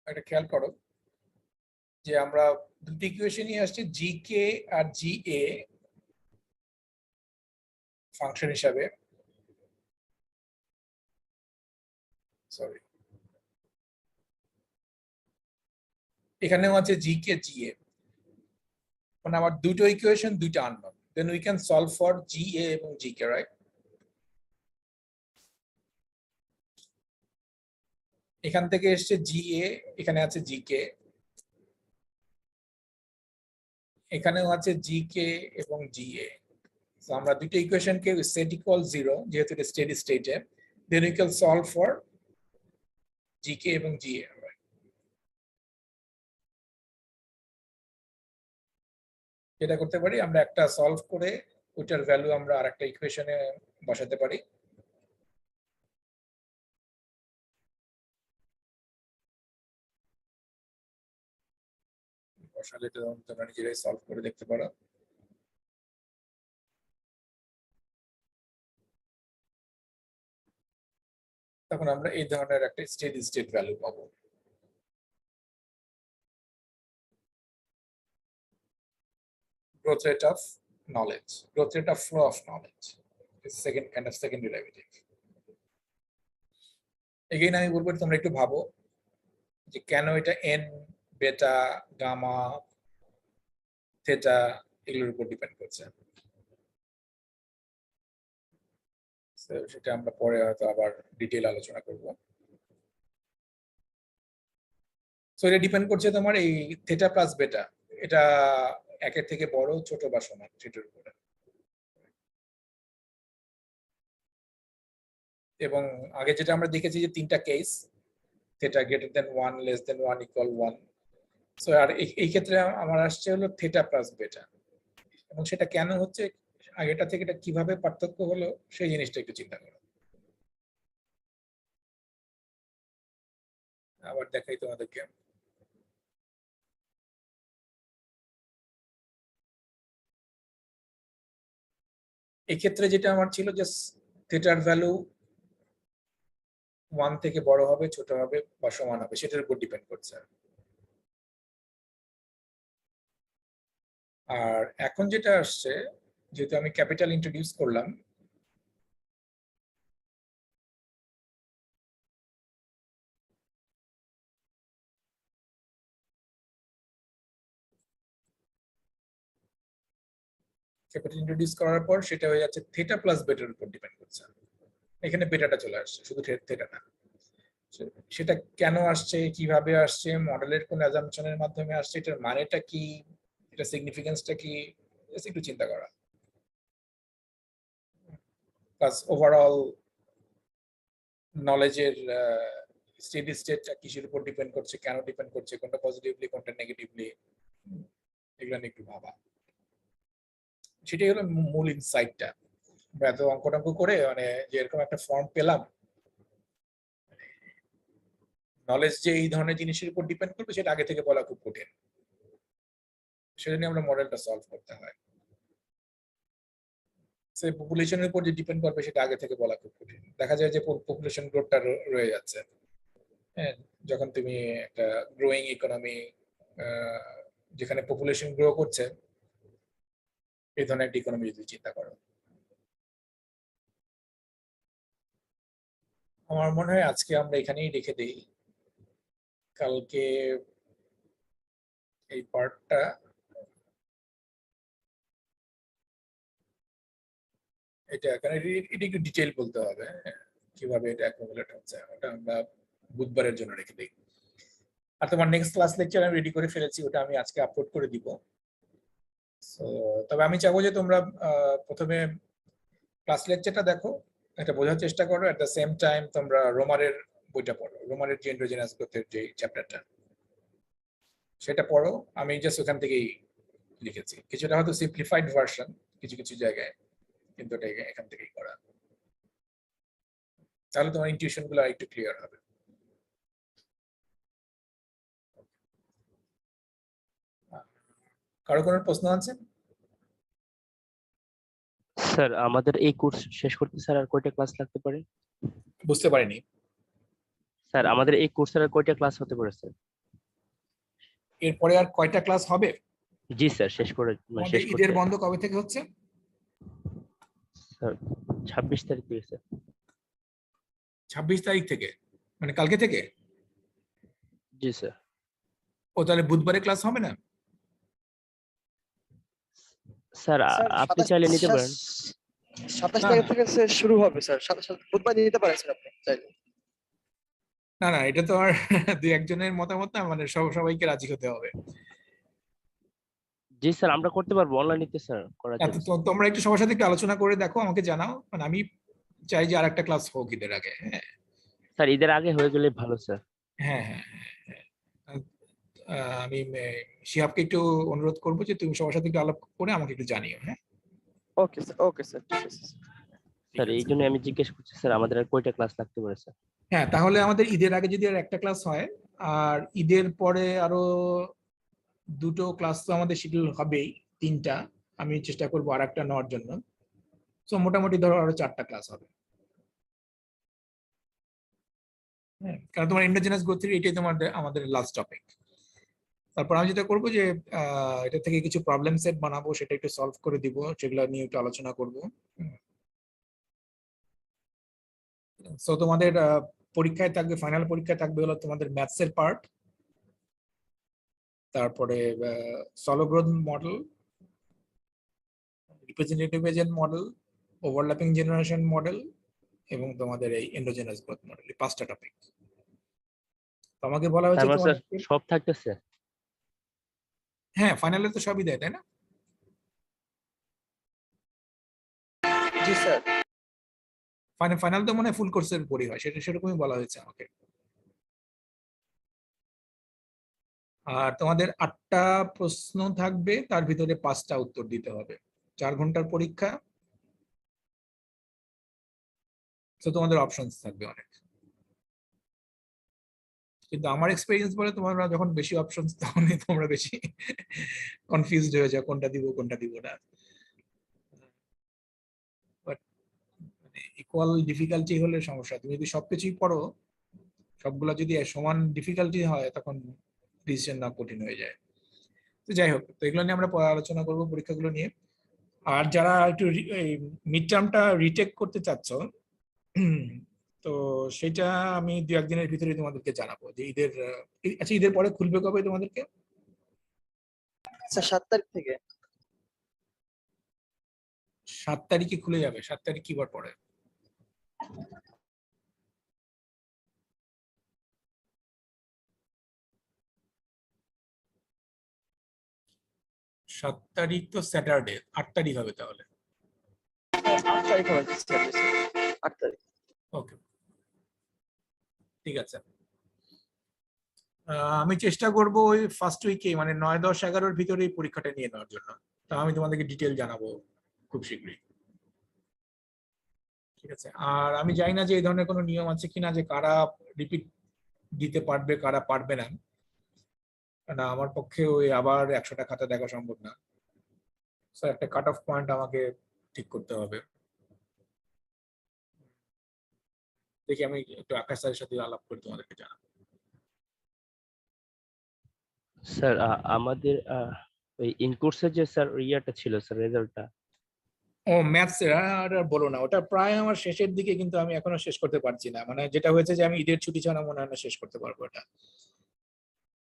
একটা খেয়াল করো যে আমরা দুটি ইকুয়েশনই আসছে জিকে আর জিএ ফাংশন হিসাবে, সরি এখানেও আছে জিকে জিএ, মানে আমার দুটো ইকুয়েশন দুইটা unknown, then we can solve for G A এবং জিকে, রাইট? এখান থেকে এসছে জিএ, এখানে আছে জিকে, এখানেও আছে জিকে এবং জিএ। তো আমরা দুটো ইকুয়েশনকে সেট ইকুয়াল 0 যেহেতু এটা স্টেডি স্টেটে, then we can solve for G K এবং জিএ। যেটা করতে পারি, আমরা একটা সলভ করে ওইটার ভ্যালু আমরা আরেকটা ইকুয়েশনে বসাতে পারি। বসালে এটা তোমরা নিজেরাই সলভ করে দেখতে পারো। তখন আমরা এই ধরনের একটা স্টেডি স্টেট ভ্যালু পাবো। Growth rate of knowledge, growth rate of flow of knowledge is second kind of second derivative. Again আমি বলবো তোমরা একটু ভাবো যে কেন এটা n, বেটা, গামা, থেটা এগুলোর উপর ডিপেন্ড করছে। সেটা আমরা পরে হয়তো আবার ডিটেইল আলোচনা করব। সো এটা ডিপেন্ড করছে তোমার এই থেটা প্লাস বেটা, এটা একের থেকে বড়, ছোট বা সমান সেটার উপরে। এবং আগে যেটা আমরা দেখেছি যে তিনটা case, theta greater than 1, less than 1, equal 1। So আর এই ক্ষেত্রে আমার আসছে হলো থেটা প্লাস বেটা, এবং সেটা কেন হচ্ছে, আগেটা থেকে এটা কিভাবে পার্থক্য হলো সেই জিনিসটা একটু চিন্তা করো। আবার দেখাই তোমাদেরকে। এই ক্ষেত্রে যেটা আমার ছিল যে থেটার ভ্যালু 1 থেকে বড় হবে, ছোট হবে বা সমান হবে, সেটার উপর ডিপেন্ড করছে। আর এখন যেটা আসছে, যেহেতু আমি ক্যাপিটাল ইন্ট্রোডিউস করলাম, ক্যাপিটাল ইন্ট্রোডিউস করার পর সেটা হয়ে যাচ্ছে থেটা প্লাস বেটার উপর ডিপেন্ড করছে। এখানে বেটাটা চলে আসছে, শুধু থেটা না। সেটা কেন আসছে, কিভাবে আসছে, মডেলের কোন অ্যাজাম্পশনের মাধ্যমে আসছে, এটার মানেটা কি, এটা সিগনিফিকেন্সটা কি, একটু চিন্তা করা। প্লাস ওভারঅল নলেজের স্টেডি স্টেটটা কিসের উপর ডিপেন্ড করছে, কেন ডিপেন্ড করছে, কোনটা পজিটিভলি কোনটা নেগেটিভলি, এগুলো নিয়ে একটু ভাবা। সেটাই হলো মূল ইনসাইটটা। আমরা এত অঙ্ক করে মানে যে এরকম একটা ফর্ম পেলাম, নলেজ যে এই ধরনের জিনিসের উপর ডিপেন্ড করবে সেটা আগে থেকে বলা খুব কঠিন, সেটা নিয়ে আমরা মডেলটা সলভ করতে হয়। সে পপুলেশনের উপর যে ডিপেন্ড করবে সেটা আগে থেকে বলা খুব কঠিন। দেখা যায় যে পপুলেশন গ্রোথটা রয়ে যাচ্ছে, হ্যাঁ, যখন তুমি একটা গ্রোয়িং ইকোনমি যেখানে পপুলেশন গ্রো করছে, এই ধরনের একটা ইকোনমি যদি চিন্তা করো। আমার মনে হয় আজকে আমরা এখানেই রেখে দিই, কালকে এই পার্টটা এটা এখানে এটা একটু ডিটেইল বলতে হবে, কিভাবে এটা অ্যাকুমুলেট হচ্ছে, ওটা আমরা বুধবারের জন্য রেখে দিই। আর তোমার নেক্সট ক্লাস লেকচার আমি রেডি করে ফেলেছি, ওটা আমি আজকে আপলোড করে দিব। সো তবে আমি চাইবো যে তোমরা প্রথমে ক্লাস লেকচারটা দেখো, এটা বোঝার চেষ্টা করো, এট দ্য সেম টাইম তোমরা রোমারের বইটা পড়ো, রোমারের যে এন্ডোজেনাস গ্রোথের যে চ্যাপ্টারটা সেটা পড়ো। আমি জাস্ট ওখান থেকেই লিখেছি, কিছুটা হয়তো সিম্পলিফাইড ভার্সন কিছু কিছু জায়গায়, কিন্তু এটা এখান থেকেই করা। তাহলে তোমার ইনটিউশন গুলো একটু ক্লিয়ার হবে। কারো কোনো প্রশ্ন আছে? স্যার আমাদের এই কোর্স শেষ করতে স্যার আর কয়টা ক্লাস লাগতে পারে? বুঝতে পারিনি। স্যার আমাদের এই কোর্সের আর কয়টা ক্লাস হতে পারে স্যার? এরপরে আর কয়টা ক্লাস হবে? জি স্যার, শেষ করে মানে আমাদের শেষ ঈদের করতে বন্ধ কবে থেকে হচ্ছে? স্যার 26 তারিখ থেকে স্যার। 26 তারিখ থেকে, মানে কালকে থেকে? জি স্যার। ও তাহলে বুধবারে ক্লাস হবে না? স্যার স্যার আপনি চাইলে নিতে পারেন। 27 না তারিখ না থেকে স্যার শুরু হবে স্যার, 27 বুধবার নিতে পারেন স্যার আপনি চাইলে। না না, এটা তো আর দুই একজনের মতামত না, মানে সবাইকে রাজি হতে হবে। জি স্যার, আমরা করতে পারবো অনলাইনেতে স্যার, করা যাবে স্যার। তোমরা একটু সবার সাথে একটু আলোচনা করে দেখো, আমাকে জানাও। মানে আমি চাই যে আরেকটা ক্লাস হোক ঈদের আগে। হ্যাঁ স্যার ঈদের আগে হয়ে গেলে ভালো স্যার। হ্যাঁ হ্যাঁ হ্যাঁ। আমি শিহাবকে একটু অনুরোধ করবো যে তুমি সবার সাথে একটু আলাপ করে আমাকে একটু জানিও। হ্যাঁ ওকে স্যার ঠিক আছে স্যার। স্যার এই জন্য আমি জিজ্ঞেস করছি স্যার, আমাদের আর কয়টা ক্লাস লাগতে পারে স্যার? হ্যাঁ, তাহলে আমাদের ঈদের আগে যদি আর একটা ক্লাস হয়, আর ঈদের পরে আরো দুটো ক্লাস তো আমাদের শিডিউল হবেই, 3টা। আমি চেষ্টা করবো আর একটা নেওয়ার জন্য। তো মোটামুটি ধরো আরো 4টা ক্লাস হবে। হ্যাঁ, কারণ তোমার এন্ডোজেনাস গ্রোথ থিওরি এটাই তোমার আমাদের লাস্ট টপিক। তারপর আমি যেটা করবো যে এটা থেকে কিছু প্রবলেম সেট বানাবো, সেটা একটু সলভ করে দিব, সেগুলো নিয়ে একটু আলোচনা করবো। সো তোমাদের পরীক্ষায় থাকবে, ফাইনাল পরীক্ষায় থাকবে হলো তোমাদের ম্যাথস এর পার্ট, তারপরে solo growth model, representative agent model, overlapping generation model, এবং তোমাদের এই এন্ডোজেনাস গ্রোথ মডেল। এই 5টা টপিক তোমাকে বলা হয়েছে তারপর স্যার তোমাদের। সব থাকতেছে? হ্যাঁ, ফাইনালে তো সবই দেয়, তাই না? জি স্যার। ফাইনাল তো মনে হয় ফুল কোর্সের উপরই হয়, সেটা সেরকমই বলা হয়েছে আমাকে। আর তোমাদের 8টা প্রশ্ন থাকবে, তার ভিতরে 5টা উত্তর দিতে হবে। 4 ঘন্টার পরীক্ষা। তো তোমাদের অপশনস থাকবে অনেক, কিন্তু আমার এক্সপেরিয়েন্স বলে তোমরা যখন বেশি অপশনস তখনই তোমরা বেশি কনফিউজড হয়ে যাও কোনটা দিব কোনটা দিব না। বাট মানে ইকুয়াল ডিফিকাল্টি হলে সমস্যা। তুমি যদি সবকিছুই পড়ো, সবগুলা যদি সমান ডিফিকাল্টি হয়, তখন ডিসিশন না কঠিন হয়ে যায়। তো যাই হোক, তো এগুলো নিয়ে আমরা পরে আলোচনা করবো, পরীক্ষাগুলো নিয়ে। আর যারা একটু মিড টার্মটা রিটেক করতে চাচ্ছ, তো সেটা আমি 2-1 দিনের ভিতরে তোমাদেরকে জানাবো যে ঈদের আচ্ছা ঈদের পরে খুলবে কবে তোমাদেরকে? স্যার 7 তারিখ থেকে। 7 তারিখে খুলে যাবে। 7 তারিখ কি বার পড়ে? সাত তারিখ তো স্যাটারডে, 8 তারিখ হবে তাহলে। 8 তারিখ হবে স্যার, 8 তারিখ। ওকে, ঠিক আছে। আমি চেষ্টা করব ওই ফার্স্ট উইকে, মানে 9, 10, 11-র ভিতরে পরীক্ষাটা নিয়ে নেওয়ার জন্য। তা আমি তোমাদেরকে ডিটেল জানাবো খুব শীঘ্রই। ঠিক আছে। আর আমি জানি না যে এই ধরনের কোনো নিয়ম আছে কিনা, যে কারা রিপিট দিতে পারবে কারা পারবে না। না, আমার পক্ষে ওই আবার 100টা খাতা দেখা সম্ভব না। স্যার একটা কাট অফ পয়েন্ট আমাকে ঠিক করতে হবে। দেখি আমি একটু আকাশ স্যারের সাথে আলাপ করে তোমাদেরকে জানাবো। স্যার আমাদের ওই ইন কোর্সের যে স্যার ইয়াটা ছিল স্যার, রেজাল্টটা। ও ম্যাথস আর বলো না, ওটা প্রায় আমার শেষের দিকে, কিন্তু আমি এখনো শেষ করতে পারছি না। মানে যেটা হয়েছে যে আমি ঈদের ছুটি ছাড়া মনে হয় না শেষ করতে পারবো এটা।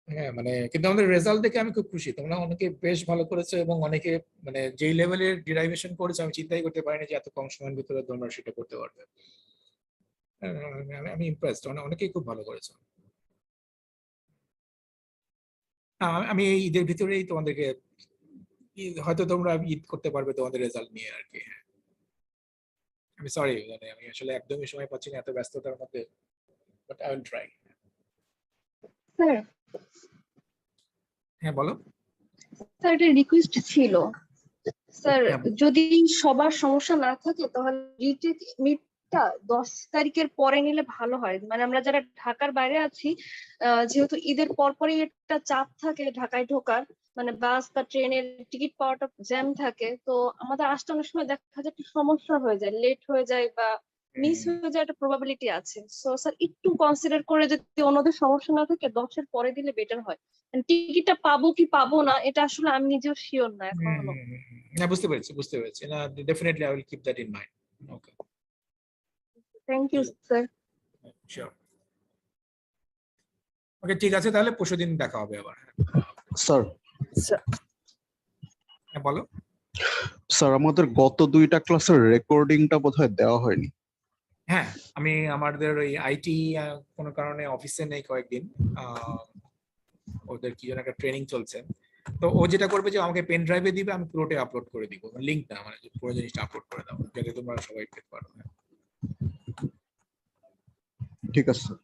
হ্যাঁ মানে, কিন্তু আমাদের রেজাল্ট দেখে আমি খুব খুশি। তোমরা অনেকে বেশ ভালো করেছো, এবং অনেকে মানে যেই লেভেলের ডিরাইভেশন করেছো আমি চিন্তাই করতে পারিনি যে এত কম সময়ের ভিতরে তোমরা সেটা করতে পারবে। আমি ইমপ্রেসড, অনেকেই খুব ভালো করেছো। আমি এই ঈদের ভিতরেই তোমাদেরকে হয়তো তোমরা ঈদ করতে পারবে তোমাদের রেজাল্ট নিয়ে আর কি। আমি সরি, মানে আমি আসলে একদমই সময় পাচ্ছি না এত ব্যস্ততার মধ্যে, but I will try. Sir হ্যাঁ বলো। স্যার একটা রিকোয়েস্ট ছিল। স্যার হ্যাঁ, যদি সবার সমস্যা না থাকে তাহলে টিকিটটা 10 তারিখের পরে নিলে ভালো হয়, মানে আমরা যারা ঢাকার বাইরে আছি যেহেতু ঈদের পরপরই একটা চাপ থাকে ঢাকায় ঢোকার, মানে বাস বা ট্রেনের টিকিট পাওয়াটা জ্যাম থাকে, তো আমাদের আসতে অনেক সময় দেখা যায় একটু সমস্যা হয়ে যায়, লেট হয়ে যায় বা মিস হয়ে যায়, একটা প্রবাবিলিটি আছে। সো স্যার একটু কনসিডার করে যদি অন্যদের সমস্যা না থাকে 10-এর পরে দিলে বেটার হয়। টিকিটটা পাবো কি পাবো না এটা আসলে আমি নিজেও শিওর না এখনো। না, বুঝতে পেরেছি না, definitely I will keep that in mind. Okay, thank you sir. Sure. Okay, ঠিক আছে, তাহলে পরশুদিন দেখা হবে আবার। স্যার হ্যাঁ, বলো। স্যার আমাদের গত 2টা ক্লাসের রেকর্ডিংটা বোধহয় দেওয়া হয়নি। হ্যাঁ, আমি আমাদের ওই আইটি কোনো কারণে অফিসে নেই কয়েকদিন, ওদের কি যেন একটা ট্রেনিং চলছে, তো ও যেটা করবে যে আমাকে পেন ড্রাইভে দিবে, আমি পুরোটাই আপলোড করে দিব, লিঙ্কটা মানে পুরো জিনিসটা আপলোড করে দাও যাতে তোমরা সবাই পেতে পারো। ঠিক আছে স্যার।